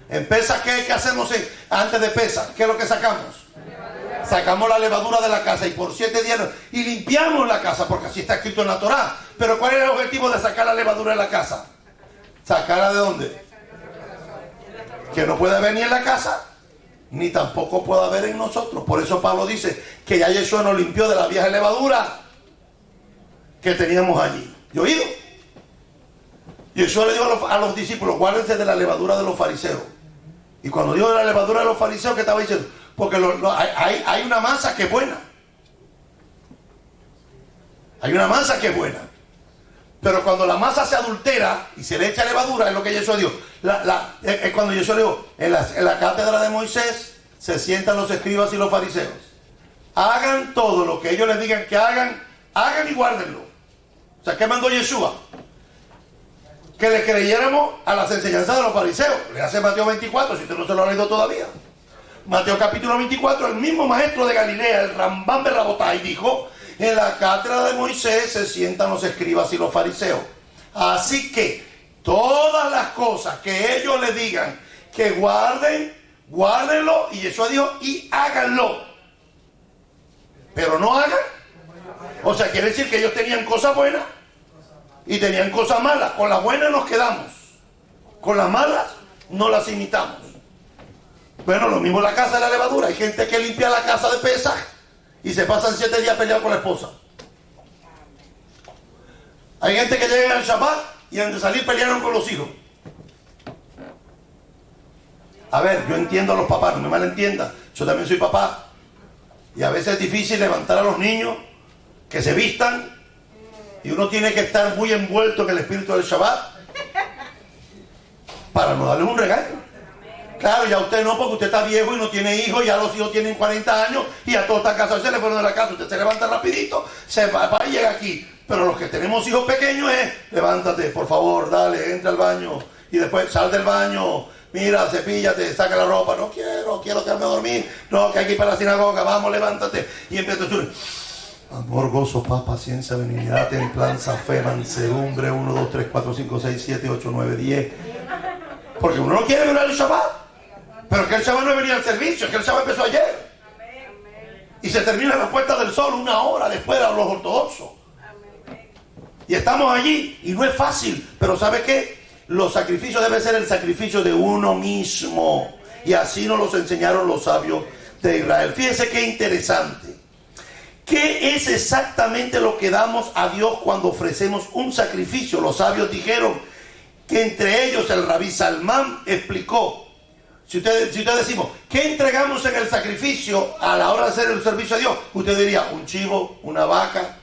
En Pesaj, ¿qué hacemos antes de Pesaj? ¿Qué es lo que sacamos? Sacamos la levadura de la casa y por 7 días y limpiamos la casa, porque así está escrito en la Torá. Pero ¿cuál es el objetivo de sacar la levadura de la casa? ¿Sacarla de dónde? Que no puede haber ni en la casa, ni tampoco puede haber en nosotros. Por eso Pablo dice que ya Yeshua nos limpió de la vieja levadura que teníamos allí. ¿Y oído? Yeshua le dijo a los discípulos, guárdense de la levadura de los fariseos. Y cuando dijo de la levadura de los fariseos, ¿qué estaba diciendo? Porque hay una masa que es buena. Hay una masa que es buena. Pero cuando la masa se adultera y se le echa levadura, es lo que Yeshua dijo. Cuando Yeshua dijo, en la cátedra de Moisés se sientan los escribas y los fariseos. Hagan todo lo que ellos les digan que hagan y guárdenlo. O sea, ¿qué mandó Yeshua? Que le creyéramos a las enseñanzas de los fariseos. Le hace Mateo 24, si usted no se lo ha leído todavía. Mateo capítulo 24, el mismo maestro de Galilea, el Rambam ben Rabotai, dijo, en la cátedra de Moisés se sientan los escribas y los fariseos. Así que todas las cosas que ellos le digan que guárdenlo, y Yeshua dijo, y háganlo. Pero no hagan O sea, quiere decir que ellos tenían cosas buenas y tenían cosas malas. Con las buenas nos quedamos, con las malas no las imitamos. Bueno, lo mismo en la casa de la levadura. Hay gente que limpia la casa de Pesaj y se pasan 7 días peleados con la esposa. Hay gente que llega al Shabbat y antes de salir pelearon con los hijos. A ver, yo entiendo a los papás, no me malentiendan. Yo también soy papá. Y a veces es difícil levantar a los niños que se vistan. Y uno tiene que estar muy envuelto en el espíritu del Shabbat para no darle un regaño. Claro, ya usted no, porque usted está viejo y no tiene hijos, ya los hijos tienen 40 años y a todos están casados, se le fueron de la casa, usted se levanta rapidito, se va y llega aquí. Pero los que tenemos hijos pequeños levántate, por favor, dale, entra al baño y después sal del baño, mira, cepíllate, saca la ropa, no quiero quedarme a dormir, no, que hay que ir para la sinagoga, vamos, levántate. Y empieza a decir, amor, gozo, paz, paciencia, benignidad, templanza, fe, mansedumbre, 1, 2, 3, 4, 5, 6, 7, 8, 9, 10. Porque uno no quiere violar el Shabbat. Pero que el Shabbat no venía al servicio, es que el Shabbat empezó ayer. Y se termina la puesta del sol 1 hora después de los ortodoxos. Y estamos allí, y no es fácil, pero ¿sabe qué? Los sacrificios deben ser el sacrificio de uno mismo. Y así nos los enseñaron los sabios de Israel. Fíjense qué interesante. ¿Qué es exactamente lo que damos a Dios cuando ofrecemos un sacrificio? Los sabios dijeron que entre ellos el Rabí Salmán explicó. Si ustedes decimos, ¿qué entregamos en el sacrificio a la hora de hacer el servicio a Dios? Usted diría, un chivo, una vaca,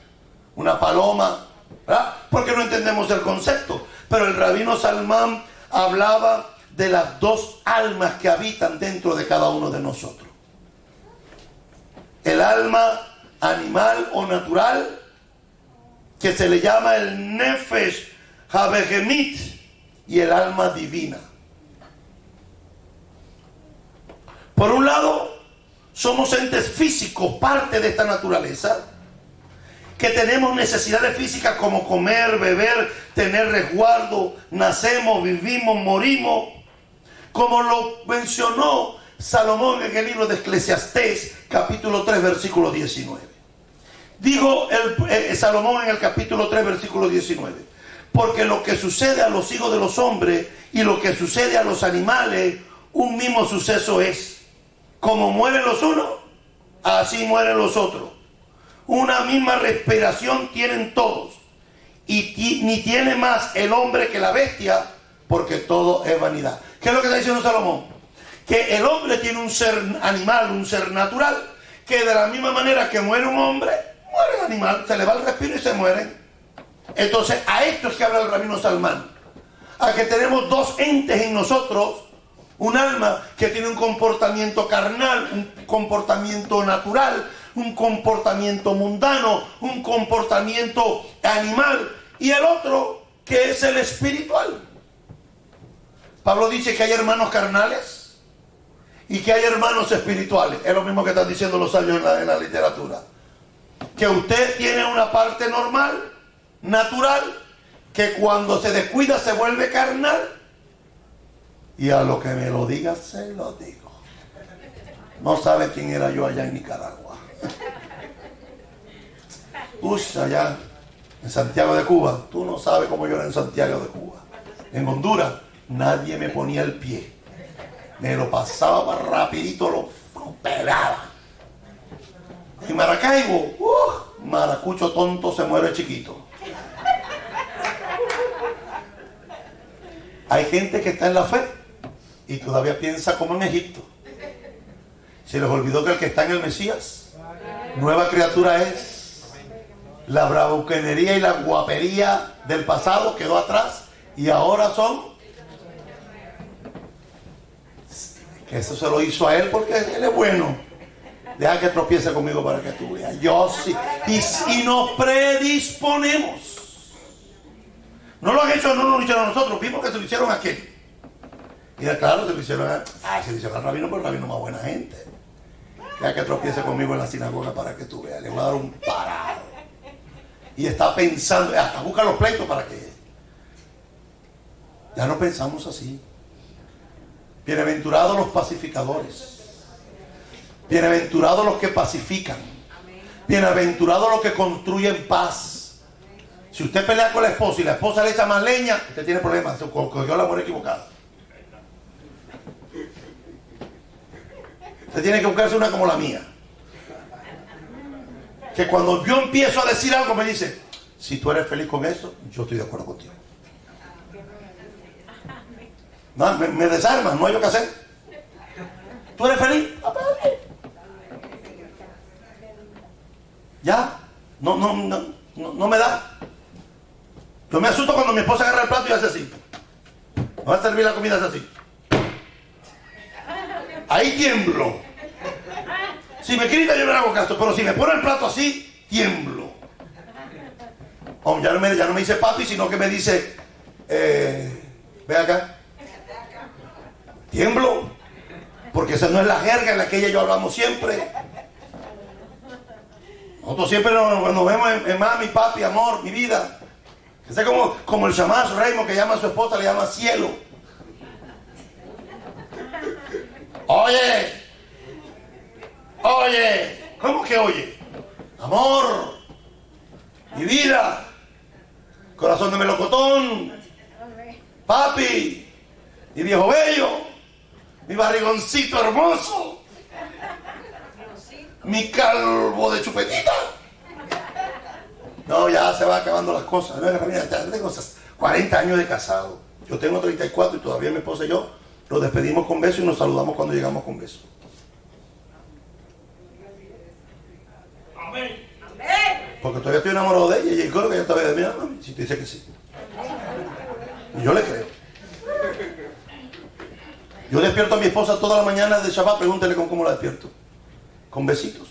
una paloma, ¿verdad? Porque no entendemos el concepto. Pero el rabino Salmán hablaba de las 2 almas que habitan dentro de cada uno de nosotros. El alma animal o natural, que se le llama el Nefesh Habehemit, y el alma divina. Por un lado, somos entes físicos, parte de esta naturaleza, que tenemos necesidades físicas como comer, beber, tener resguardo, nacemos, vivimos, morimos, como lo mencionó Salomón en el libro de Eclesiastés, capítulo 3, versículo 19. Digo Salomón en el capítulo 3, versículo 19, porque lo que sucede a los hijos de los hombres y lo que sucede a los animales, un mismo suceso es. Como mueren los unos, así mueren los otros. Una misma respiración tienen todos. Y ni tiene más el hombre que la bestia, porque todo es vanidad. ¿Qué es lo que está diciendo Salomón? Que el hombre tiene un ser animal, un ser natural, que de la misma manera que muere un hombre, muere el animal, se le va el respiro y se mueren. Entonces, a esto es que habla el rabino Salmán. A que tenemos 2 entes en nosotros. Un alma que tiene un comportamiento carnal, un comportamiento natural, un comportamiento mundano, un comportamiento animal, y el otro que es el espiritual. Pablo dice que hay hermanos carnales y que hay hermanos espirituales. Es lo mismo que están diciendo los sabios en la literatura. Que usted tiene una parte normal, natural, que cuando se descuida se vuelve carnal. Y a lo que me lo diga, se lo digo. No sabe quién era yo allá en Nicaragua. Allá en Santiago de Cuba. Tú no sabes cómo yo era en Santiago de Cuba. En Honduras, nadie me ponía el pie. Me lo pasaba rapidito, lo pelaba. En Maracaibo, maracucho tonto se muere chiquito. Hay gente que está en la fe y todavía piensa como en Egipto. Se les olvidó que el que está en el Mesías, nueva criatura es. La bravuconería y la guapería del pasado quedó atrás y ahora son. Que eso se lo hizo a él porque él es bueno. Deja que tropiece conmigo para que tú veas. Yo sí. Y nos predisponemos. No lo han hecho, no lo hicieron nosotros. Vimos que se lo hicieron a aquel. Y claro, se lo hicieron al rabino, pero el rabino es más buena gente. Deja que tropiece conmigo en la sinagoga para que tú veas. Le voy a dar un parado. Y está pensando, hasta busca los pleitos para que. Ya no pensamos así. Bienaventurados los pacificadores. Bienaventurados los que pacifican. Bienaventurados los que construyen paz. Si usted pelea con la esposa y la esposa le echa más leña, usted tiene problemas, cogió la mujer equivocada. Usted tiene que buscarse una como la mía, que cuando yo empiezo a decir algo me dice, si tú eres feliz con eso, yo estoy de acuerdo contigo. No, me desarma, no hay lo que hacer. ¿Tú eres feliz? Ya, no me da. Yo me asusto cuando mi esposa agarra el plato y hace así. Me va a servir la comida, hace así. Ahí tiemblo. Si me grita yo no le hago caso, pero si me pone el plato así, tiemblo. Oh, ya no me dice papi, sino que me dice, ve acá. Tiemblo, porque esa no es la jerga en la que ella y yo hablamos siempre. Nosotros siempre nos vemos en mami, papi, amor, mi vida. Es como el Shamash Raymond que llama a su esposa, le llama cielo. Oye, ¿cómo que oye? Amor, mi vida, corazón de melocotón, papi, mi viejo bello, mi barrigoncito hermoso, mi calvo de chupetita. No, ya se van acabando las cosas. Ya tengo 40 años de casado. Yo tengo 34 y todavía mi esposa y yo nos despedimos con besos y nos saludamos cuando llegamos con besos. Amén. Porque todavía estoy enamorado de ella y yo creo que ella todavía de mí, mami, si te dice que sí. Y yo le creo. Yo despierto a mi esposa toda la mañana de Shabbat, pregúntele cómo la despierto. Con besitos.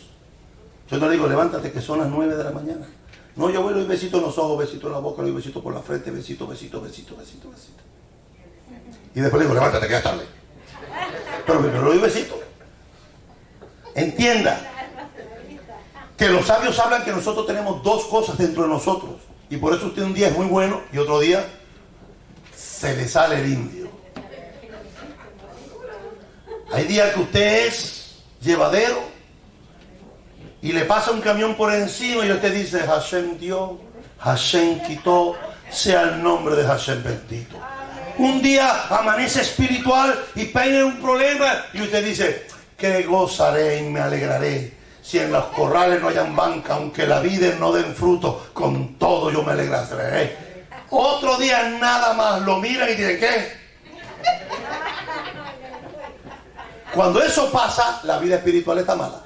Yo no le digo, levántate que son las 9 de la mañana. No, yo voy y le doy besitos en los ojos, besitos en la boca, le doy besitos por la frente, besitos. Y después le digo, levántate que ya es tarde. Pero le doy besitos. Entienda que los sabios hablan que nosotros tenemos dos cosas dentro de nosotros. Y por eso usted un día es muy bueno y otro día se le sale el indio. Hay días que usted es llevadero y le pasa un camión por encima y usted dice, Hashem dio, Hashem quitó, sea el nombre de Hashem bendito. Un día amanece espiritual y peine un problema y usted dice, que gozaré y me alegraré. Si en los corrales no hayan banca, aunque la vida no den fruto, con todo yo me alegraré. Otro día nada más lo miran y dicen, ¿qué? Cuando eso pasa, la vida espiritual está mala.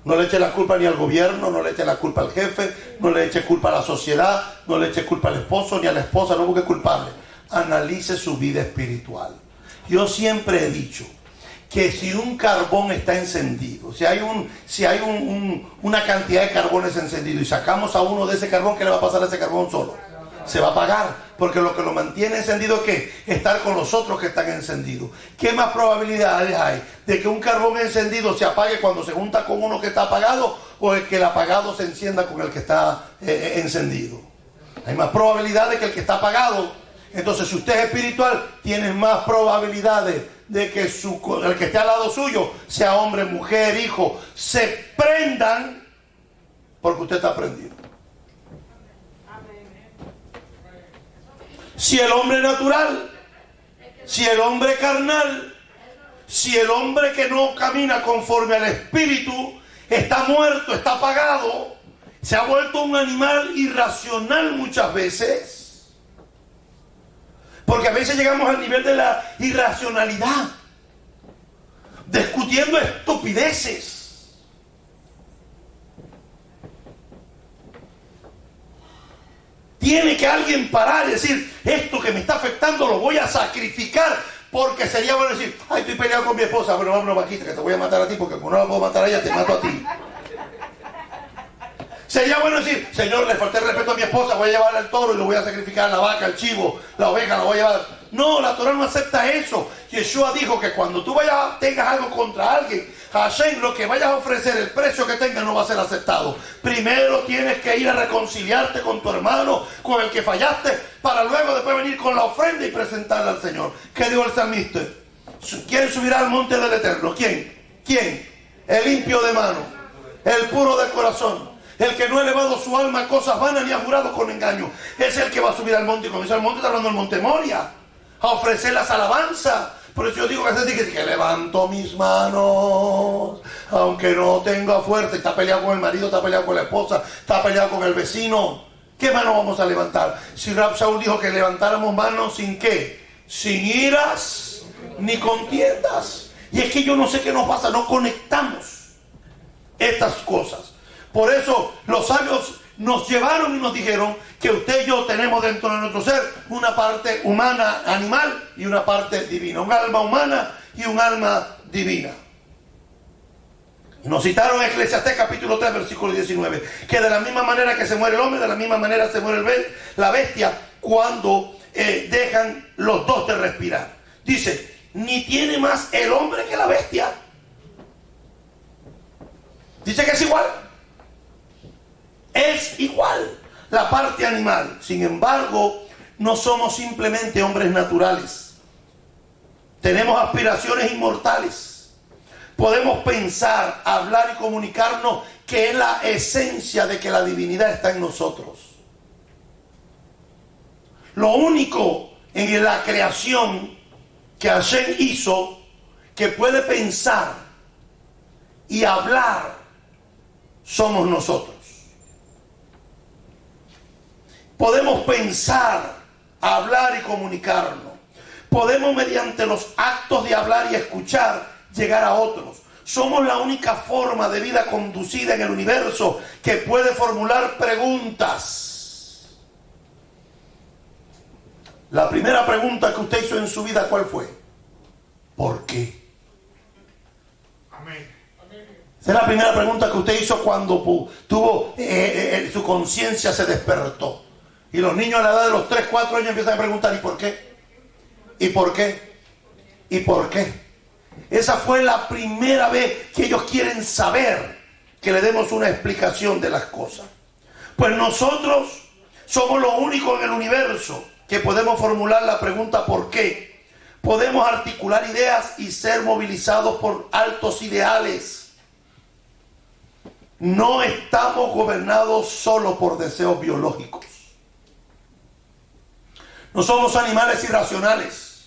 No le eche la culpa ni al gobierno, no le eche la culpa al jefe, no le eche culpa a la sociedad, no le eche culpa al esposo ni a la esposa, no busque culpable. Analice su vida espiritual. Yo siempre he dicho que si un carbón está encendido, si hay una cantidad de carbones encendidos y sacamos a uno de ese carbón, ¿qué le va a pasar a ese carbón solo? Se va a apagar, porque lo que lo mantiene encendido es ¿qué? Estar con los otros que están encendidos. ¿Qué más probabilidades hay de que un carbón encendido se apague cuando se junta con uno que está apagado o el que el apagado se encienda con el que está encendido? Hay más probabilidades de que el que está apagado. Entonces, si usted es espiritual, tiene más probabilidades de que el que esté al lado suyo, sea hombre, mujer, hijo, se prendan porque usted está prendido. Si el hombre natural, si el hombre carnal, si el hombre que no camina conforme al espíritu está muerto, está apagado, se ha vuelto un animal irracional muchas veces, porque a veces llegamos al nivel de la irracionalidad, discutiendo estupideces. Tiene que alguien parar y decir, esto que me está afectando lo voy a sacrificar, porque sería bueno decir, ay, estoy peleado con mi esposa, pero vámonos, vaquita, que te voy a matar a ti, porque como no la puedo matar a ella, te mato a ti. Sería bueno decir, Señor, le falté el respeto a mi esposa, voy a llevarle al toro y lo voy a sacrificar, la vaca, el chivo, la oveja, la voy a llevar. No, la Torah no acepta eso. Yeshua dijo que cuando tú tengas algo contra alguien, Hashem, lo que vayas a ofrecer, el precio que tengas no va a ser aceptado. Primero tienes que ir a reconciliarte con tu hermano, con el que fallaste, para luego después venir con la ofrenda y presentarla al Señor. ¿Qué dijo el salmista? ¿Quién subirá al monte del Eterno? ¿Quién? El limpio de mano El puro de corazón. El que no ha elevado su alma a cosas vanas ni ha jurado con engaño. Es el que va a subir al monte. Y cuando dice al monte, está hablando del monte Moria. A ofrecer las alabanzas. Por eso yo digo que a veces dice que levanto mis manos, aunque no tenga fuerza. Está peleado con el marido, está peleado con la esposa, está peleado con el vecino. ¿Qué manos vamos a levantar? Si Rab Shaul dijo que levantáramos manos sin qué, sin iras ni contiendas. Y es que yo no sé qué nos pasa, no conectamos estas cosas. Por eso los sabios nos llevaron y nos dijeron que usted y yo tenemos dentro de nuestro ser una parte humana, animal, y una parte divina. Un alma humana y un alma divina. Nos citaron en Eclesiastés capítulo 3, versículo 19, que de la misma manera que se muere el hombre, de la misma manera se muere la bestia cuando dejan los dos de respirar. Dice, ni tiene más el hombre que la bestia. Dice que es igual. Es igual la parte animal. Sin embargo, no somos simplemente hombres naturales. Tenemos aspiraciones inmortales. Podemos pensar, hablar y comunicarnos, que es la esencia de que la divinidad está en nosotros. Lo único en la creación que Hashem hizo que puede pensar y hablar somos nosotros. Podemos pensar, hablar y comunicarnos. Podemos mediante los actos de hablar y escuchar llegar a otros. Somos la única forma de vida conducida en el universo que puede formular preguntas. La primera pregunta que usted hizo en su vida, ¿cuál fue? ¿Por qué? Amén. Esa es la primera pregunta que usted hizo cuando tuvo su conciencia se despertó. Y los niños a la edad de los 3, 4 años empiezan a preguntar, ¿y por qué? ¿Y por qué? ¿Y por qué? Esa fue la primera vez que ellos quieren saber que le demos una explicación de las cosas. Pues nosotros somos los únicos en el universo que podemos formular la pregunta ¿por qué? Podemos articular ideas y ser movilizados por altos ideales. No estamos gobernados solo por deseos biológicos. No somos animales irracionales.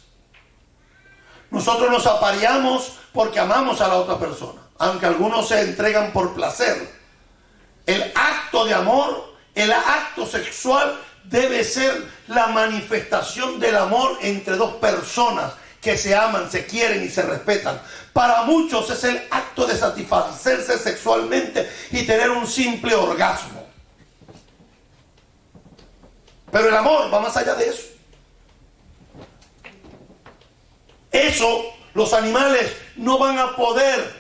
Nosotros nos apareamos porque amamos a la otra persona, aunque algunos se entregan por placer. El acto de amor, el acto sexual debe ser la manifestación del amor entre dos personas que se aman, se quieren y se respetan. Para muchos es el acto de satisfacerse sexualmente y tener un simple orgasmo. Pero el amor va más allá de eso. Eso, los animales no van a poder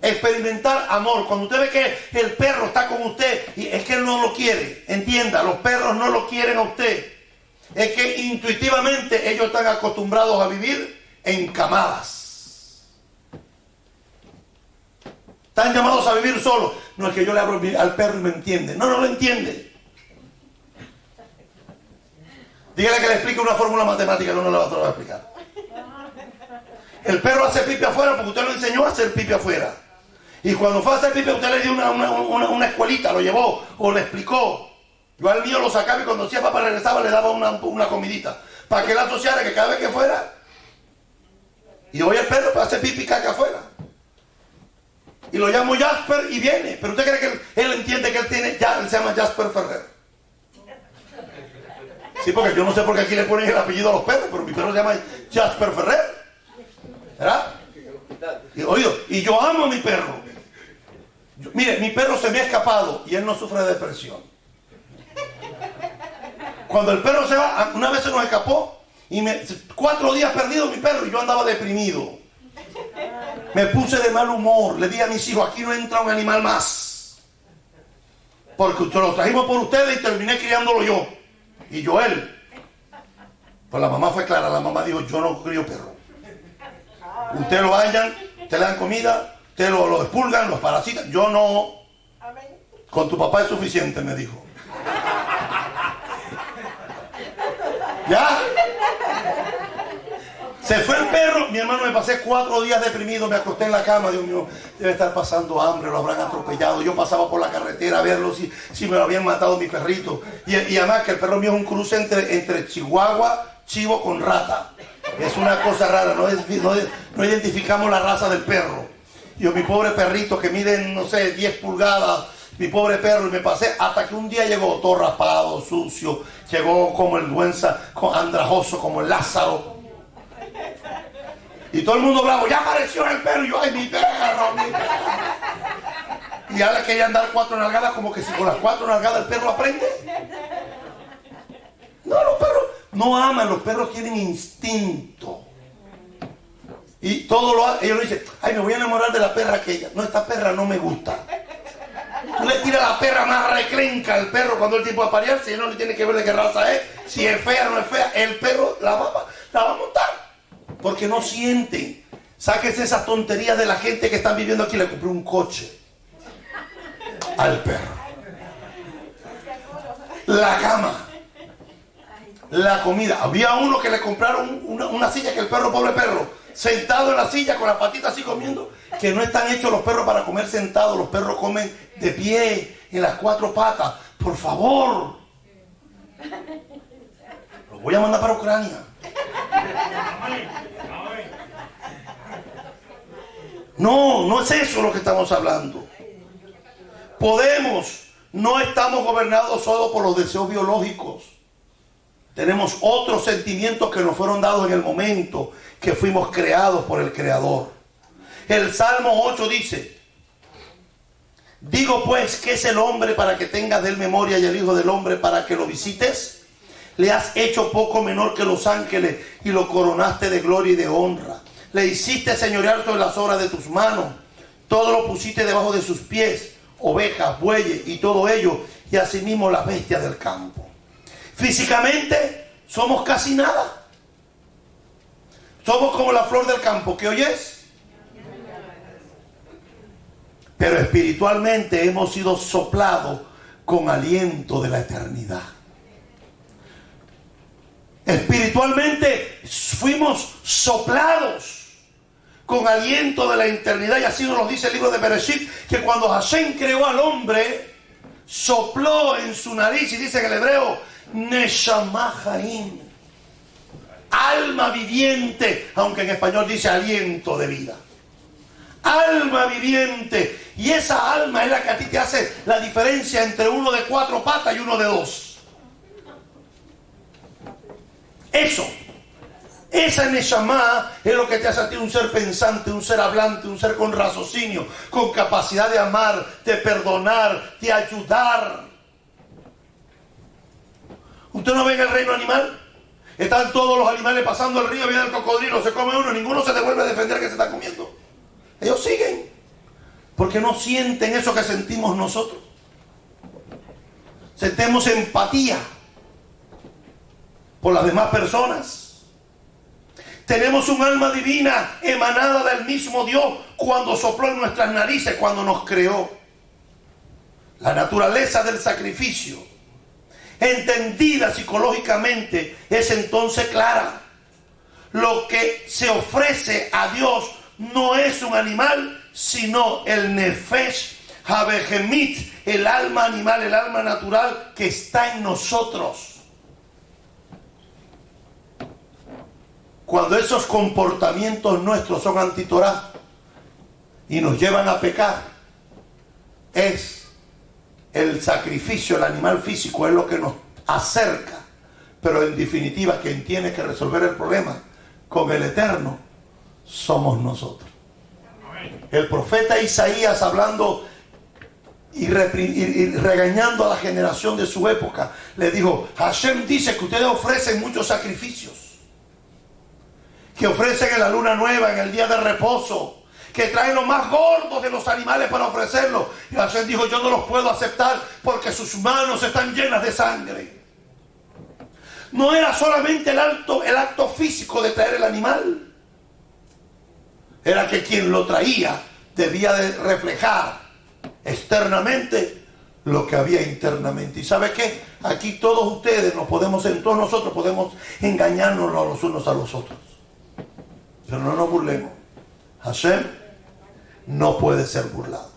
experimentar amor. Cuando usted ve que el perro está con usted, y es que él no lo quiere, entienda, los perros no lo quieren a usted. Es que intuitivamente ellos están acostumbrados a vivir en camadas. Están llamados a vivir solos. No es que yo le hablo al perro y me entiende. No lo entiende. Dígale que le explique una fórmula matemática, no le va a explicar. El perro hace pipi afuera porque usted lo enseñó a hacer pipi afuera. Y cuando fue a hacer pipi, usted le dio una escuelita, lo llevó o le explicó. Yo al mío lo sacaba y cuando hacía papá regresaba le daba una comidita. Para que él asociara que cada vez que fuera. Y hoy el perro hace pipi y caca afuera. Y lo llamo Jasper y viene. Pero usted cree que él entiende que él se llama Jasper Ferrer. Sí, porque yo no sé por qué aquí le ponen el apellido a los perros, pero mi perro se llama Jasper Ferrer. ¿Verdad? Y yo amo a mi perro. Mire, mi perro se me ha escapado y él no sufre de depresión. Cuando el perro se va, una vez se nos escapó y 4 días perdido mi perro y yo andaba deprimido. Me puse de mal humor. Le dije a mis hijos, aquí no entra un animal más. Porque lo trajimos por ustedes y terminé criándolo yo. Y yo él. Pues la mamá fue clara, la mamá dijo, yo no crío perro. Ustedes lo hallan, te le dan comida, ustedes lo expulgan, los parasitan. Yo no. Con tu papá es suficiente, me dijo. ¿Ya? Se fue el perro, mi hermano, me pasé 4 días deprimido, me acosté en la cama, Dios mío, debe estar pasando hambre, lo habrán atropellado. Yo pasaba por la carretera a verlo si me lo habían matado mi perrito. Y además que el perro mío es un cruce entre chihuahua, chivo con rata. Es una cosa rara, no identificamos la raza del perro. Yo, mi pobre perrito que mide, no sé, 10 pulgadas, mi pobre perro, y me pasé hasta que un día llegó todo raspado, sucio, llegó como el andrajoso, como el Lázaro. Y todo el mundo bravo, ya apareció el perro. Y yo, ay, mi perro. Y ahora querían dar 4 nalgadas, como que si con las 4 nalgadas el perro aprende. No, los perros no aman, los perros tienen instinto. Y todo lo hacen. Ellos no dicen, ay, me voy a enamorar de la perra aquella. No, esta perra no me gusta. Tú le tiras la perra más reclenca al perro cuando el tiempo de aparearse, y no le tiene que ver de qué raza es, si es fea o no es fea, el perro la va a montar. Porque no sienten. Sáquese esas tonterías de la gente que están viviendo aquí. Le compré un coche al perro, la cama, la comida. Había uno que le compraron una silla, que el perro, pobre perro, sentado en la silla con las patitas así comiendo, que no están hechos los perros para comer sentados. Los perros comen de pie, en las 4 patas. Por favor, los voy a mandar para Ucrania. No es eso lo que estamos hablando. No estamos gobernados solo por los deseos biológicos. Tenemos otros sentimientos que nos fueron dados en el momento que fuimos creados por el Creador. El Salmo 8 dice: digo pues, ¿qué es el hombre para que tengas de él memoria, y el hijo del hombre para que lo visites? Le has hecho poco menor que los ángeles y lo coronaste de gloria y de honra. Le hiciste señorear sobre las obras de tus manos. Todo lo pusiste debajo de sus pies, ovejas, bueyes y todo ello, y asimismo las bestias del campo. Físicamente somos casi nada. Somos como la flor del campo, que hoy es. Pero espiritualmente hemos sido soplados con aliento de la eternidad. Espiritualmente fuimos soplados con aliento de la eternidad, y así nos lo dice el libro de Bereshit, que cuando Hashem creó al hombre, sopló en su nariz, y dice en el hebreo, Neshama Haim, alma viviente, aunque en español dice aliento de vida. Alma viviente, y esa alma es la que a ti te hace la diferencia entre uno de 4 patas y uno de 2. Esa Neshama es lo que te hace a ti un ser pensante, un ser hablante, un ser con raciocinio, con capacidad de amar, de perdonar, de ayudar. ¿Usted no ve en el reino animal? Están todos los animales pasando el río, viene el cocodrilo, se come uno, ninguno se devuelve a defender que se está comiendo. Ellos siguen, porque no sienten eso que sentimos nosotros. Sentimos empatía por las demás personas. Tenemos un alma divina emanada del mismo Dios cuando sopló en nuestras narices, cuando nos creó. La naturaleza del sacrificio, entendida psicológicamente, es entonces clara. Lo que se ofrece a Dios no es un animal, sino el nefesh habehemit, el alma animal, el alma natural que está en nosotros. Cuando esos comportamientos nuestros son antitorá y nos llevan a pecar, es el sacrificio, el animal físico, es lo que nos acerca. Pero en definitiva, quien tiene que resolver el problema con el Eterno somos nosotros. El profeta Isaías, hablando y regañando a la generación de su época, le dijo: Hashem dice que ustedes ofrecen muchos sacrificios, que ofrecen en la luna nueva, en el día de reposo, que traen los más gordos de los animales para ofrecerlo. Y Hashem dijo: yo no los puedo aceptar porque sus manos están llenas de sangre. No era solamente el acto físico de traer el animal, era que quien lo traía debía de reflejar externamente lo que había internamente. ¿Y sabe qué? Aquí todos nosotros podemos engañarnos los unos a los otros. Pero no nos burlemos. Hashem no puede ser burlado.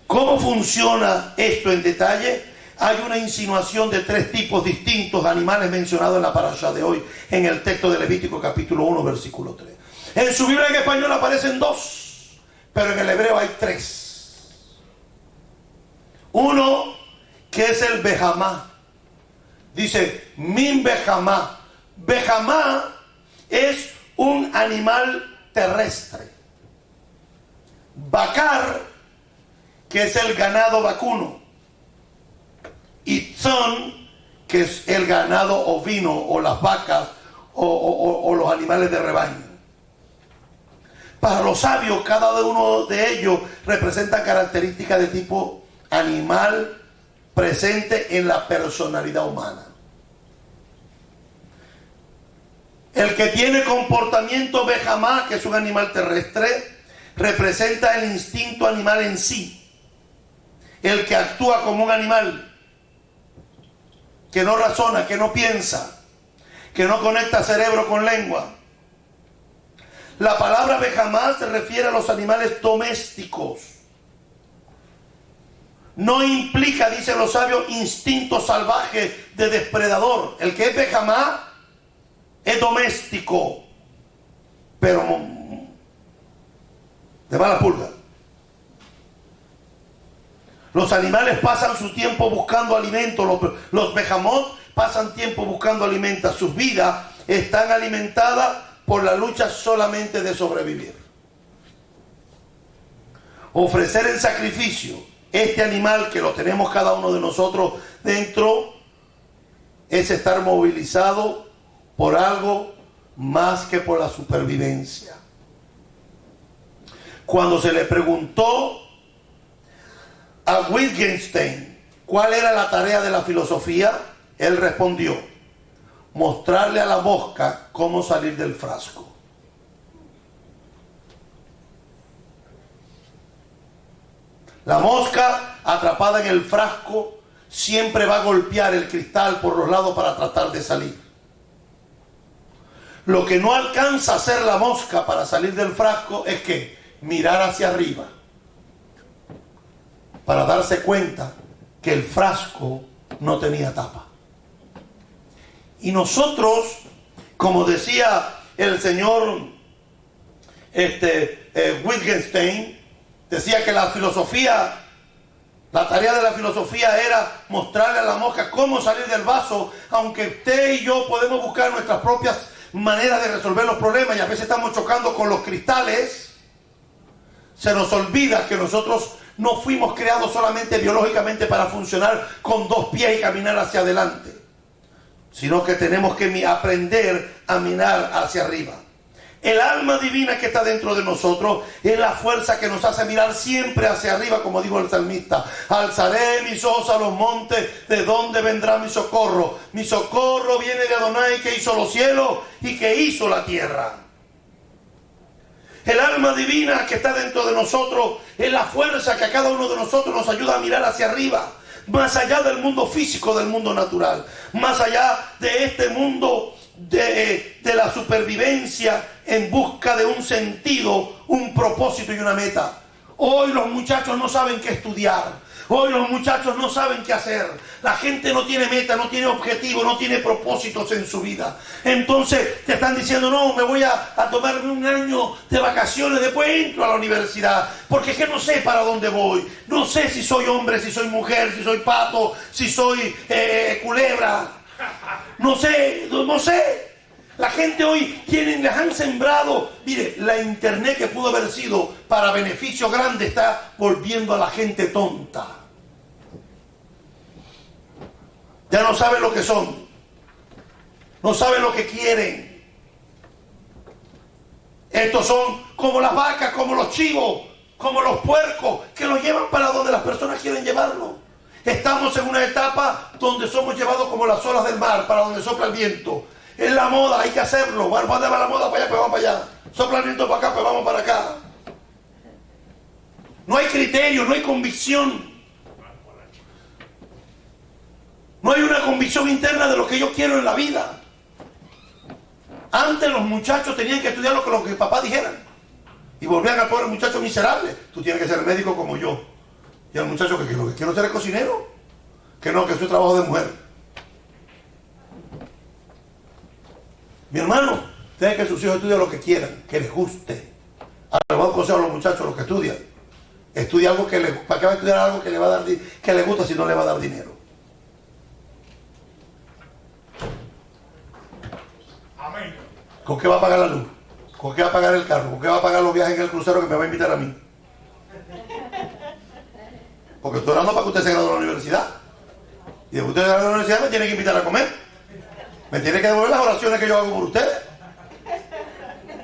¿Cómo funciona esto en detalle? Hay una insinuación de 3 tipos distintos de animales mencionados en la parasha de hoy, en el texto de Levítico capítulo 1, versículo 3. En su Biblia en español aparecen 2, pero en el hebreo hay 3. Uno, que es el Behamá. Dice, min Behamá. Behamá es un animal terrestre. Bakar, que es el ganado vacuno. Y tzon, que es el ganado ovino, o las vacas, o los animales de rebaño. Para los sabios, cada uno de ellos representa características de tipo animal presente en la personalidad humana. El que tiene comportamiento Behamá, que es un animal terrestre, representa el instinto animal en sí. El que actúa como un animal, que no razona, que no piensa, que no conecta cerebro con lengua. La palabra Behamá se refiere a los animales domésticos. No implica, dicen los sabios, instinto salvaje de depredador. El que es Behamá es doméstico, pero de mala pulga. Los animales pasan su tiempo buscando alimento. Los Behamot pasan tiempo buscando alimento. Sus vidas están alimentadas por la lucha solamente de sobrevivir. Ofrecer en sacrificio este animal que lo tenemos cada uno de nosotros dentro es estar movilizado por algo más que por la supervivencia. Cuando se le preguntó a Wittgenstein cuál era la tarea de la filosofía, él respondió: mostrarle a la mosca cómo salir del frasco. La mosca atrapada en el frasco siempre va a golpear el cristal por los lados para tratar de salir. Lo que no alcanza a hacer la mosca para salir del frasco es que mirar hacia arriba para darse cuenta que el frasco no tenía tapa. Y nosotros, como decía el señor Wittgenstein, decía que la filosofía, la tarea de la filosofía era mostrarle a la mosca cómo salir del vaso, aunque usted y yo podemos buscar nuestras propias maneras de resolver los problemas y a veces estamos chocando con los cristales. Se nos olvida que nosotros no fuimos creados solamente biológicamente para funcionar con 2 pies y caminar hacia adelante, sino que tenemos que aprender a mirar hacia arriba. El alma divina que está dentro de nosotros es la fuerza que nos hace mirar siempre hacia arriba, como dijo el salmista: alzaré mis ojos a los montes, ¿de dónde vendrá mi socorro? Mi socorro viene de Adonai, que hizo los cielos y que hizo la tierra. El alma divina que está dentro de nosotros es la fuerza que a cada uno de nosotros nos ayuda a mirar hacia arriba, más allá del mundo físico, del mundo natural, más allá de este mundo de la supervivencia en busca de un sentido, un propósito y una meta. Hoy los muchachos no saben qué estudiar. Hoy los muchachos no saben qué hacer. La gente no tiene meta, no tiene objetivo, no tiene propósitos en su vida. Entonces te están diciendo: no, me voy a tomarme un año de vacaciones, después entro a la universidad, porque es que no sé para dónde voy. No sé si soy hombre, si soy mujer, si soy pato, si soy culebra. No sé. La gente hoy les han sembrado. Mire, la internet, que pudo haber sido para beneficio grande, está volviendo a la gente tonta. Ya no saben lo que son. No saben lo que quieren. Estos son como las vacas, como los chivos, como los puercos, que los llevan para donde las personas quieren llevarlo. Estamos en una etapa donde somos llevados como las olas del mar, para donde sopla el viento. Es la moda, hay que hacerlo. ¿Para dónde va la moda? Para allá, pues vamos para allá. Sopla el viento para acá, pues vamos para acá. No hay criterio, no hay convicción. No hay una convicción interna de lo que yo quiero en la vida. Antes los muchachos tenían que estudiar lo que el papá dijeran. Y volvían al pobre muchacho miserable. Tú tienes que ser médico como yo. Y al muchacho que lo que quiero ser es cocinero. Que no, que eso es trabajo de mujer. Mi hermano, tiene que sus hijos estudien lo que quieran, que les guste. Ahora le voy a dar consejo a los muchachos, los que estudian. Estudia algo que le... ¿Para qué va a estudiar algo que le va a dar, que le gusta si no le va a dar dinero? Amén. ¿Con qué va a pagar la luz? ¿Con qué va a pagar el carro? ¿Con qué va a pagar los viajes en el crucero que me va a invitar a mí? Porque estoy orando para que usted se gradúe de la universidad. Y después usted se gradúe de la universidad me tiene que invitar a comer. Me tiene que devolver las oraciones que yo hago por ustedes.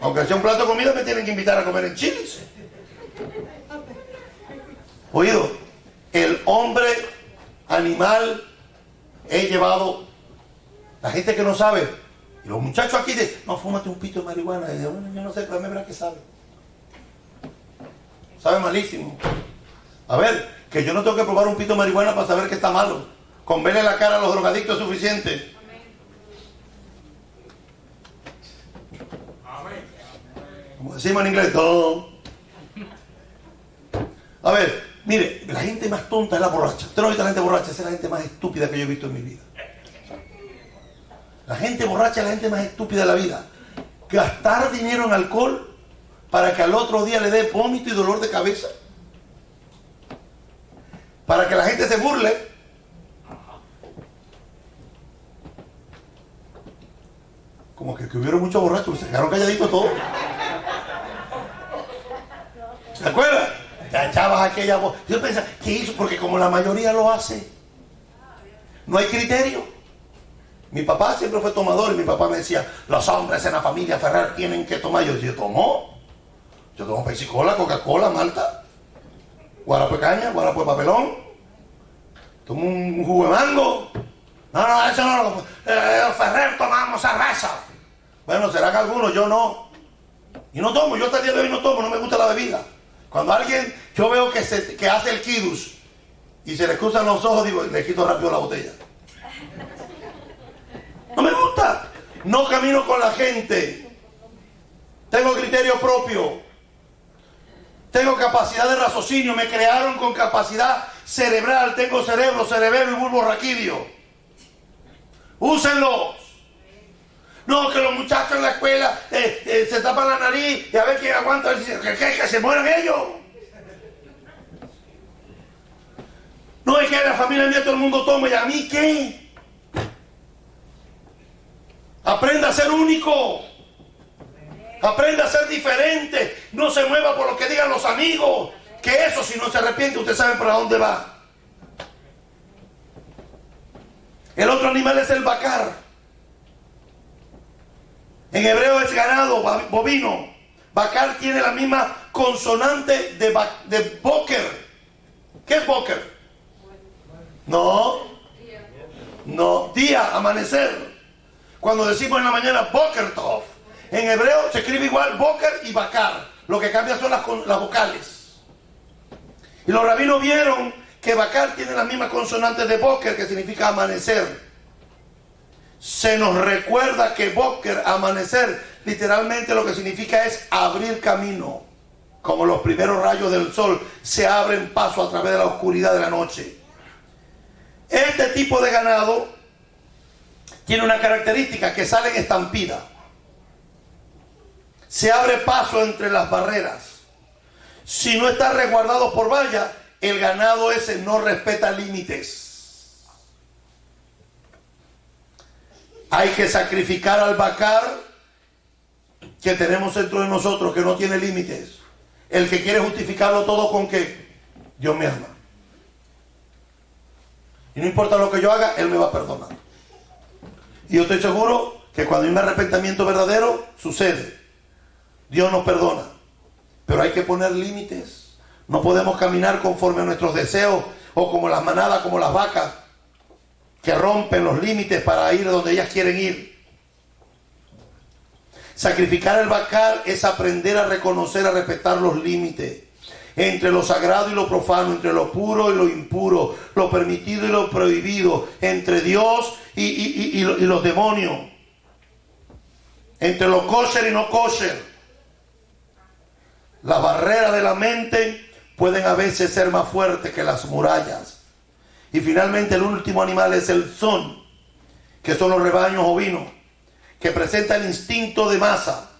Aunque sea un plato de comida, me tienen que invitar a comer en Chili's. Oído, el hombre animal he llevado, la gente que no sabe, y los muchachos aquí de, no, fúmate un pito de marihuana. Y yo, bueno, yo no sé, pero me verá que sabe. Sabe malísimo. A ver, que yo no tengo que probar un pito de marihuana para saber que está malo. Con verle la cara a los drogadictos es suficiente. Amén. Como decimos en inglés, no. A ver, mire, la gente más tonta es la borracha. Usted no ha visto a la gente borracha, esa es la gente más estúpida que yo he visto en mi vida. La gente borracha es la gente más estúpida de la vida. Gastar dinero en alcohol para que al otro día le dé vómito y dolor de cabeza. Para que la gente se burle. Como que hubieron muchos borrachos, se quedaron calladitos todos. ¿Se acuerdan? Ya echabas aquella voz. Yo pensaba, ¿qué hizo? Porque como la mayoría lo hace, no hay criterio. Mi papá siempre fue tomador y mi papá me decía, los hombres en la familia Ferrer tienen que tomar. Yo decía, ¿tomó? Yo tomo Pepsi-Cola, Coca-Cola, Malta, guarapo de caña, guarapo de papelón, tomo un jugo de mango. No, eso no. Ferrer tomamos cerveza. Bueno, será que algunos, yo no. Y no tomo, yo hasta el día de hoy no tomo, no me gusta la bebida. Cuando alguien, yo veo que hace el kiddush y se le cruzan los ojos, digo, le quito rápido la botella. No me gusta. No camino con la gente. Tengo criterio propio. Tengo capacidad de raciocinio. Me crearon con capacidad cerebral. Tengo cerebro, cerebelo y bulbo raquídeo. Úsenlos. No, que los muchachos en la escuela se tapan la nariz y a ver quién aguanta, que se mueran ellos. No, es que en la familia mía todo el mundo toma, ¿y a mí qué? Aprenda a ser único. Aprenda a ser diferente. No se mueva por lo que digan los amigos. Que eso, si no se arrepiente, usted sabe para dónde va. El otro animal es el bacar. En hebreo es ganado, bovino. Bacar tiene la misma consonante de boker. ¿Qué es boker? No, día, amanecer. Cuando decimos en la mañana boker tov, en hebreo se escribe igual boker y bakar. Lo que cambia son las vocales. Y los rabinos vieron que bakar tiene la misma consonante de boker, que significa amanecer. Se nos recuerda que boker, amanecer, literalmente lo que significa es abrir camino. Como los primeros rayos del sol se abren paso a través de la oscuridad de la noche. Este tipo de ganado tiene una característica, que sale en estampida. Se abre paso entre las barreras. Si no está resguardado por valla, el ganado ese no respeta límites. Hay que sacrificar al bacar que tenemos dentro de nosotros, que no tiene límites. El que quiere justificarlo todo con que Dios me ama. Y no importa lo que yo haga, Él me va a perdonar. Y yo estoy seguro que cuando hay un arrepentimiento verdadero, sucede. Dios nos perdona. Pero hay que poner límites. No podemos caminar conforme a nuestros deseos o como las manadas, como las vacas, que rompen los límites para ir donde ellas quieren ir. Sacrificar el bacar es aprender a reconocer, a respetar los límites entre lo sagrado y lo profano, entre lo puro y lo impuro, lo permitido y lo prohibido, entre Dios y los demonios. entre lo kosher y no kosher. Las barreras de la mente pueden a veces ser más fuertes que las murallas. Y finalmente el último animal es el son, que son los rebaños ovinos, que presenta el instinto de masa,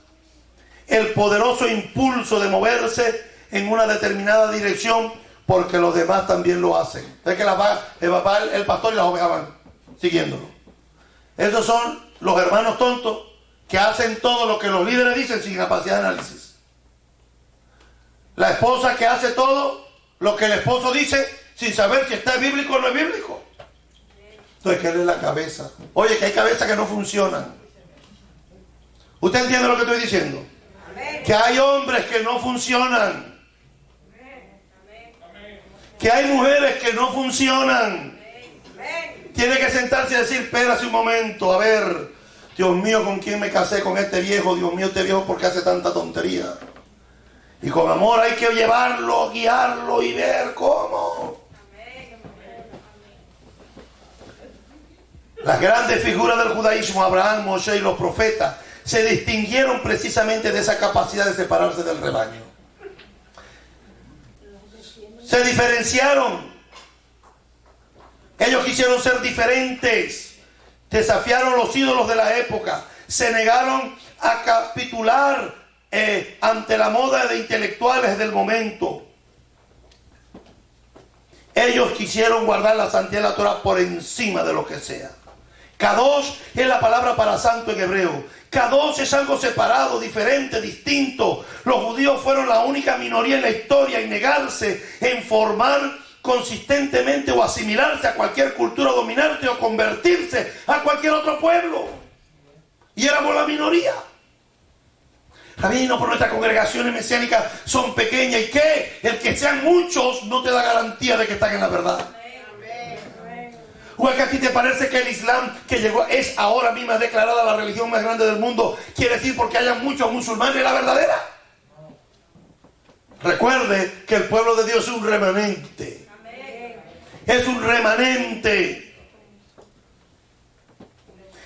el poderoso impulso de moverse en una determinada dirección porque los demás también lo hacen. Es que el pastor y las ovejas van siguiéndolo. Esos son los hermanos tontos que hacen todo lo que los líderes dicen sin capacidad de análisis. La esposa que hace todo lo que el esposo dice sin saber si está bíblico o no es bíblico. Entonces, ¿qué es la cabeza? Oye, que hay cabezas que no funcionan. ¿Usted entiende lo que estoy diciendo? Que hay hombres que no funcionan. Que hay mujeres que no funcionan. Tiene que sentarse y decir, espérate un momento, a ver, Dios mío, ¿con quién me casé? Con este viejo, Dios mío, este viejo, ¿por qué hace tanta tontería? Y con amor hay que llevarlo, guiarlo y ver cómo. Las grandes figuras del judaísmo, Abraham, Moshe y los profetas, se distinguieron precisamente de esa capacidad de separarse del rebaño. Se diferenciaron. Ellos quisieron ser diferentes. Desafiaron los ídolos de la época. Se negaron a capitular ante la moda de intelectuales del momento. Ellos quisieron guardar la santidad de la Torah por encima de lo que sea. Kadosh es la palabra para santo en hebreo. Kadosh es algo separado, diferente, distinto. Los judíos fueron la única minoría en la historia en negarse en formar consistentemente o asimilarse a cualquier cultura dominante o convertirse a cualquier otro pueblo. Y éramos la minoría. Rabino, por nuestras congregaciones mesiánicas son pequeñas. ¿Y qué? El que sean muchos no te da garantía de que están en la verdad. ¿O es que a ti te parece que el Islam que llegó es ahora mismo declarada la religión más grande del mundo? ¿Quiere decir porque haya muchos musulmanes la verdadera? Recuerde que el pueblo de Dios es un remanente. Es un remanente.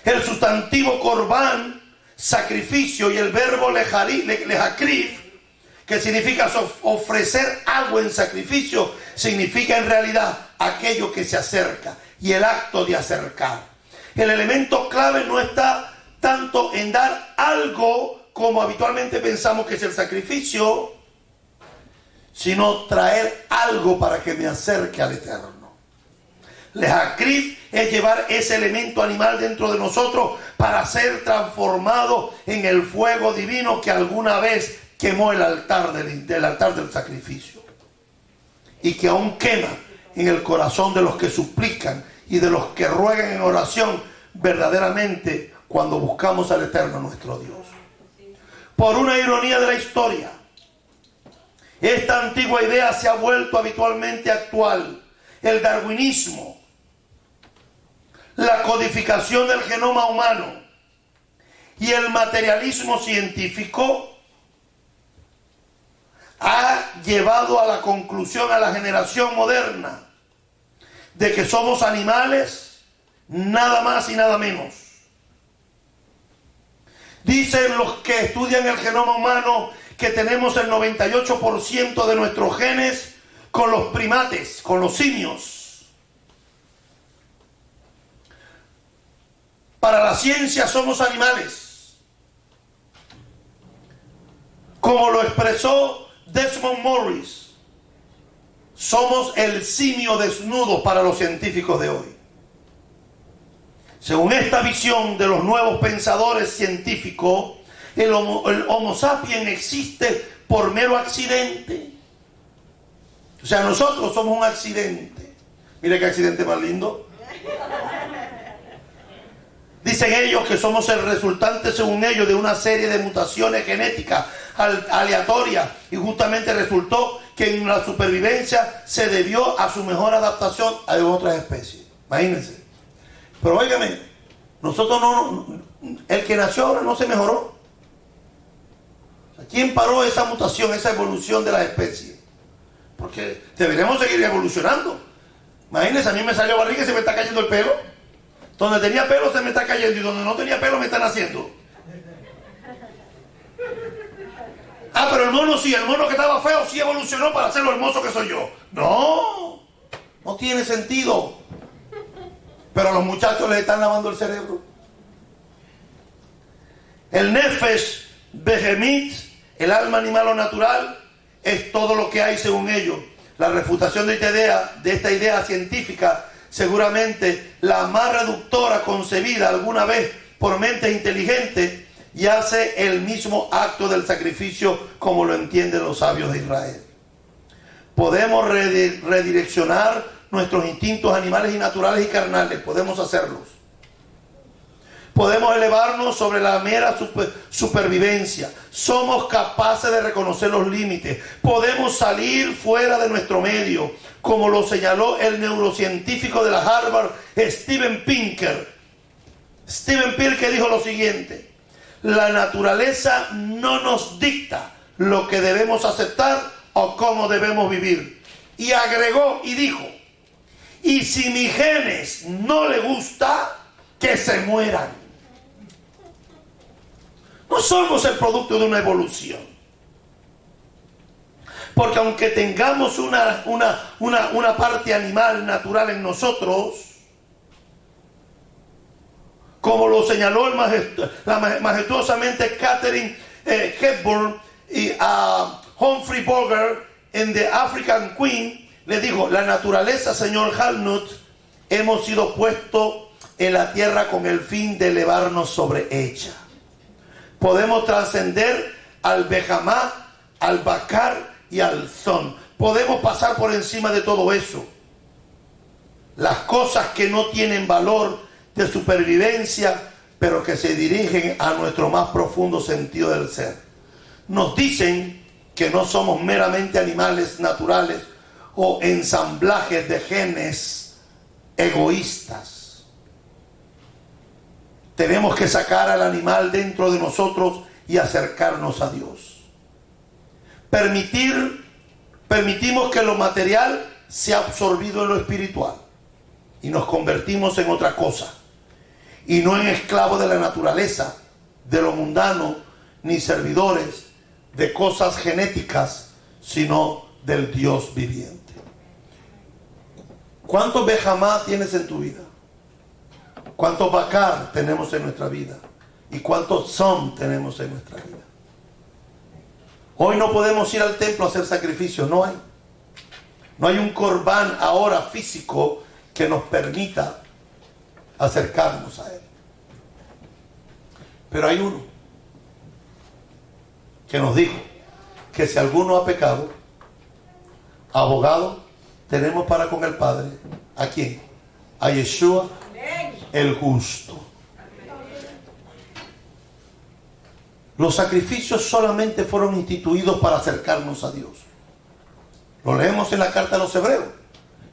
El sustantivo corbán, sacrificio, y el verbo lejakrif, que significa ofrecer algo en sacrificio, significa en realidad aquello que se acerca. Y el acto de acercar. El elemento clave no está tanto en dar algo como habitualmente pensamos que es el sacrificio, sino traer algo para que me acerque al Eterno. Lejakrif es llevar ese elemento animal dentro de nosotros para ser transformado en el fuego divino que alguna vez quemó el altar del sacrificio y que aún quema en el corazón de los que suplican y de los que ruegan en oración verdaderamente cuando buscamos al Eterno nuestro Dios. Por una ironía de la historia, esta antigua idea se ha vuelto habitualmente actual. El darwinismo, la codificación del genoma humano y el materialismo científico ha llevado a la conclusión a la generación moderna de que somos animales, nada más y nada menos. Dicen los que estudian el genoma humano que tenemos el 98% de nuestros genes con los primates, con los simios. Para la ciencia somos animales. Como lo expresó Desmond Morris, somos el simio desnudo para los científicos de hoy. Según esta visión de los nuevos pensadores científicos, el Homo sapiens existe por mero accidente. O sea, nosotros somos un accidente. Mire qué accidente más lindo. Dicen ellos que somos el resultante, según ellos, de una serie de mutaciones genéticas aleatorias, y justamente resultó que en la supervivencia se debió a su mejor adaptación a otras especies. Imagínense. Pero óigame, nosotros el que nació ahora no se mejoró. ¿Quién paró esa mutación, esa evolución de la especie? Porque deberíamos seguir evolucionando. Imagínense, a mí me salió barriga y se me está cayendo el pelo. Donde tenía pelo se me está cayendo y donde no tenía pelo me están haciendo. Ah, pero el mono sí, el mono que estaba feo sí evolucionó para ser lo hermoso que soy yo. No, no tiene sentido. Pero a los muchachos les están lavando el cerebro. El nefesh behemit, el alma animal o natural, es todo lo que hay según ellos. La refutación de esta idea científica, seguramente la más reductora concebida alguna vez por mentes inteligentes, y hace el mismo acto del sacrificio como lo entienden los sabios de Israel. Podemos redireccionar nuestros instintos animales y naturales y carnales, podemos hacerlos. Podemos elevarnos sobre la mera supervivencia. Somos capaces de reconocer los límites. Podemos salir fuera de nuestro medio, como lo señaló el neurocientífico de la Harvard, Steven Pinker. Steven Pinker dijo lo siguiente: la naturaleza no nos dicta lo que debemos aceptar o cómo debemos vivir. Y agregó y dijo: y si mis genes no le gusta, que se mueran. No somos el producto de una evolución. Porque aunque tengamos una parte animal natural en nosotros, como lo señaló majestuosamente Katharine Hepburn y Humphrey Bogart en The African Queen, le dijo: la naturaleza, señor Halnut, hemos sido puestos en la tierra con el fin de elevarnos sobre ella. Podemos trascender al Behamá, al Bakar y al Zon. Podemos pasar por encima de todo eso. Las cosas que no tienen valor de supervivencia, pero que se dirigen a nuestro más profundo sentido del ser. Nos dicen que no somos meramente animales naturales o ensamblajes de genes egoístas. Tenemos que sacar al animal dentro de nosotros y acercarnos a Dios. Permitimos que lo material sea absorbido en lo espiritual y nos convertimos en otra cosa, y no en esclavos de la naturaleza, de lo mundano, ni servidores de cosas genéticas, sino del Dios viviente. ¿Cuántos Behamá tienes en tu vida? ¿Cuántos Bakar tenemos en nuestra vida? ¿Y cuántos Son tenemos en nuestra vida? Hoy no podemos ir al templo a hacer sacrificios, no hay. No hay un corbán ahora físico que nos permita acercarnos a Él. Pero hay uno que nos dijo que si alguno ha pecado, abogado tenemos para con el Padre. ¿A quién? A Yeshua el justo. Los sacrificios solamente fueron instituidos para acercarnos a Dios. Lo leemos en la carta a los Hebreos,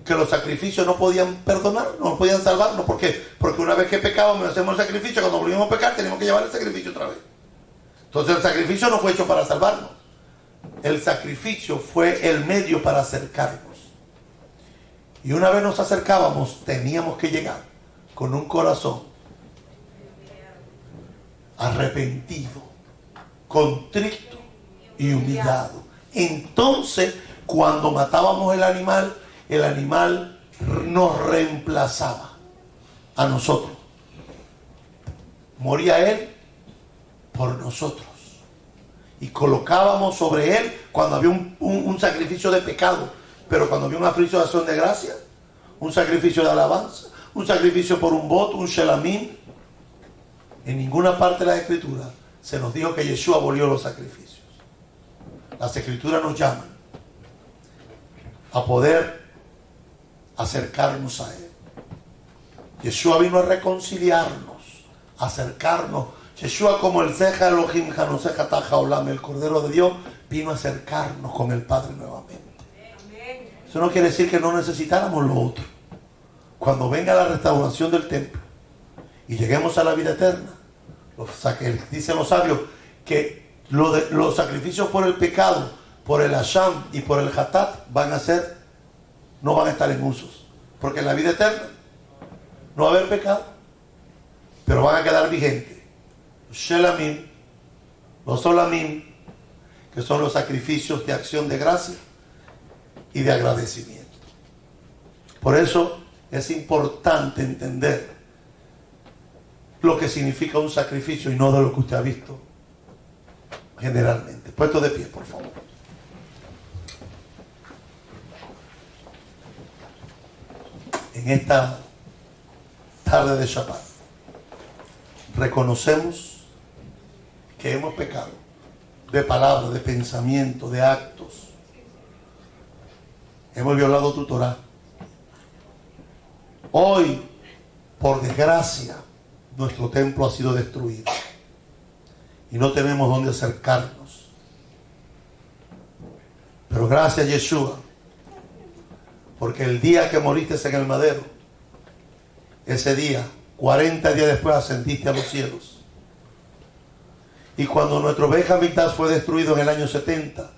que los sacrificios no podían perdonar, no podían salvarnos. ¿Por qué? Porque una vez que pecábamos y hacemos el sacrificio, cuando volvimos a pecar tenemos que llevar el sacrificio otra vez. Entonces el sacrificio no fue hecho para salvarnos. El sacrificio fue el medio para acercarnos. Y una vez nos acercábamos, teníamos que llegar con un corazón arrepentido, contrito y humillado. Entonces, cuando matábamos el animal nos reemplazaba a nosotros. Moría él por nosotros. Y colocábamos sobre él cuando había un sacrificio de pecado, pero cuando había un sacrificio de acción de gracia, un sacrificio de alabanza, un sacrificio por un voto, un shelamim. En ninguna parte de la Escritura se nos dijo que Yeshua abolió los sacrificios. Las Escrituras nos llaman a poder acercarnos a Él. Yeshua vino a reconciliarnos, a acercarnos. Yeshua, como el Zeja Elohim Hanoseja Taja Olam, el Cordero de Dios, vino a acercarnos con el Padre nuevamente. Eso no quiere decir que no necesitáramos lo otro. Cuando venga la restauración del templo y lleguemos a la vida eterna, dicen los sabios que los sacrificios por el pecado, por el Hasham y por el Hatat no van a estar en usos, porque en la vida eterna no va a haber pecado, pero van a quedar vigentes los Shelamim, los Olamim, que que son los sacrificios de acción de gracia y de agradecimiento. Por eso es importante entender lo que significa un sacrificio y no de lo que usted ha visto generalmente. Puesto de pie, por favor. En esta tarde de Shabbat reconocemos que hemos pecado de palabra, de pensamiento, de actos. Hemos violado tu Torah. Hoy, por desgracia, nuestro templo ha sido destruido y no tenemos dónde acercarnos. Pero gracias, Yeshua, porque el día que moriste en el madero, ese día, 40 días después, ascendiste a los cielos. Y cuando nuestro Beit HaMikdash fue destruido en el año 70,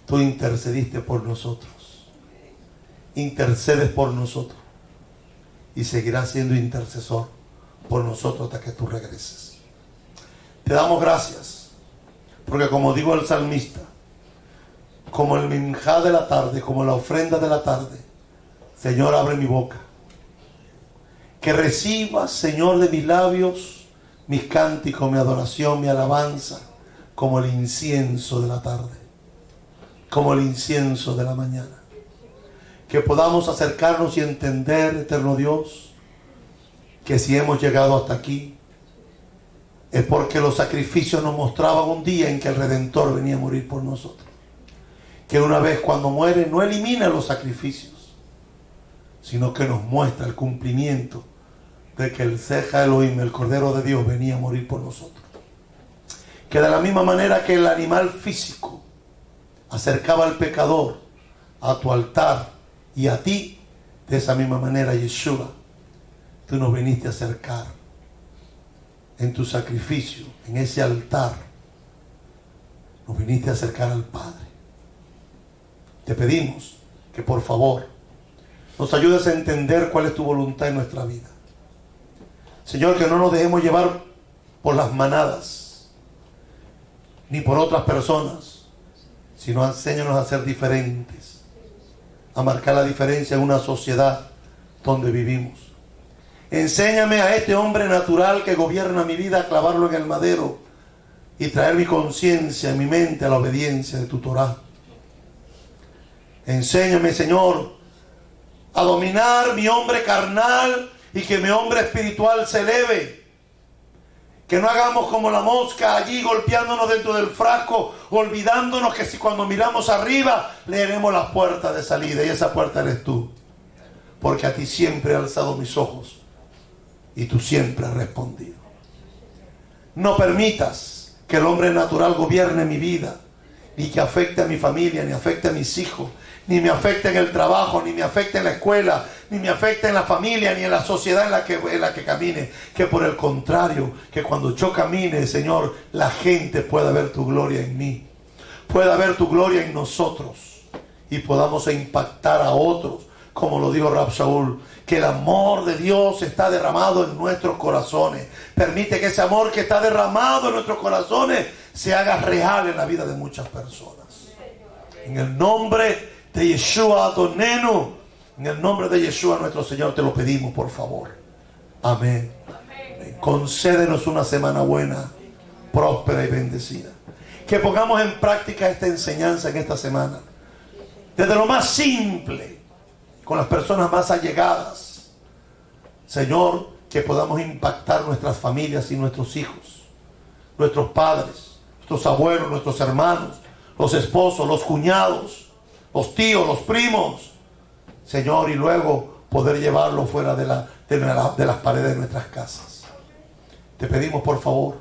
tú intercediste por nosotros. Intercedes por nosotros y seguirás siendo intercesor por nosotros hasta que tú regreses. Te damos gracias porque, como digo el salmista, como el minjá de la tarde, como la ofrenda de la tarde, Señor, abre mi boca, que recibas, Señor, de mis labios mis cánticos, mi adoración, mi alabanza, como el incienso de la tarde, como el incienso de la mañana. Que podamos acercarnos y entender, eterno Dios, que si hemos llegado hasta aquí es porque los sacrificios nos mostraban un día en que el Redentor venía a morir por nosotros. Que una vez cuando muere no elimina los sacrificios, sino que nos muestra el cumplimiento de que el Seja Elohim, el Cordero de Dios, venía a morir por nosotros. Que de la misma manera que el animal físico acercaba al pecador a tu altar y a ti, de esa misma manera, Yeshua, tú nos viniste a acercar en tu sacrificio, en ese altar, nos viniste a acercar al Padre. Te pedimos que por favor nos ayudes a entender cuál es tu voluntad en nuestra vida. Señor, que no nos dejemos llevar por las manadas, ni por otras personas, sino enséñanos a ser diferentes, a marcar la diferencia en una sociedad donde vivimos. Enséñame a este hombre natural que gobierna mi vida a clavarlo en el madero y traer mi conciencia, mi mente a la obediencia de tu Torah. Enséñame, Señor, a dominar mi hombre carnal y que mi hombre espiritual se eleve. Que no hagamos como la mosca allí golpeándonos dentro del frasco, olvidándonos que si cuando miramos arriba leeremos la puerta de salida, y esa puerta eres tú. Porque a ti siempre he alzado mis ojos y tú siempre has respondido. No permitas que el hombre natural gobierne mi vida, ni que afecte a mi familia, ni afecte a mis hijos, ni me afecte en el trabajo, ni me afecte en la escuela, ni me afecte en la familia, ni en la sociedad en la que camine. Que por el contrario, que cuando yo camine, Señor, la gente pueda ver tu gloria en mí, pueda ver tu gloria en nosotros y podamos impactar a otros, como lo dijo Rab Shaul, que el amor de Dios está derramado en nuestros corazones. Permite que ese amor que está derramado en nuestros corazones se haga real en la vida de muchas personas. En el nombre de Yeshua Adonenu, en el nombre de Yeshua nuestro Señor, te lo pedimos, por favor. Amén. Concédenos una semana buena, próspera y bendecida. Que pongamos en práctica esta enseñanza en esta semana, desde lo más simple, con las personas más allegadas. Señor, que podamos impactar nuestras familias y nuestros hijos, nuestros padres, nuestros abuelos, nuestros hermanos, los esposos, los cuñados, los tíos, los primos, Señor, y luego poder llevarlo fuera de las paredes de nuestras casas. Te pedimos, por favor,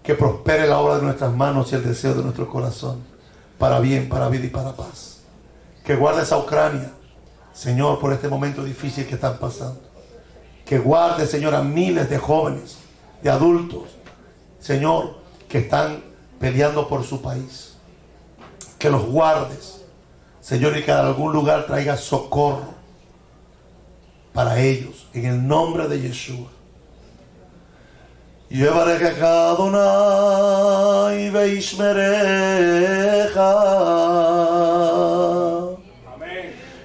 que prospere la obra de nuestras manos y el deseo de nuestro corazón, para bien, para vida y para paz. Que guardes a Ucrania, Señor, por este momento difícil que están pasando. Que guarde, Señor, a miles de jóvenes, de adultos, Señor, que están peleando por su país. Que los guardes, Señor, y que de algún lugar traiga socorro para ellos, en el nombre de Yeshua. Yevarechecha Adonai veishmerecha.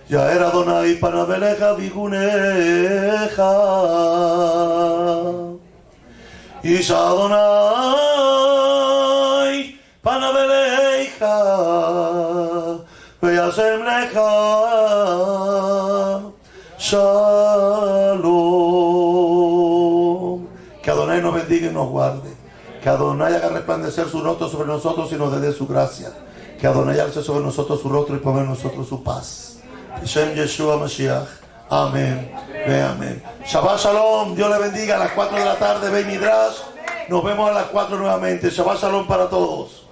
Yaer Adonai panav elecha vigunecha. Ish Adonai panav elecha veyasem lecha shalom. Que Adonai nos bendiga y nos guarde. Que Adonai haga resplandecer su rostro sobre nosotros y nos dé su gracia. Que Adonai alce sobre nosotros su rostro y ponga en nosotros su paz. Shem Yeshua Mashiach. Amén. Ve amén. Shabbat Shalom. Dios le bendiga. A las 4 de la tarde, Beit Midrash. Nos vemos a las 4 nuevamente. Shabbat Shalom para todos.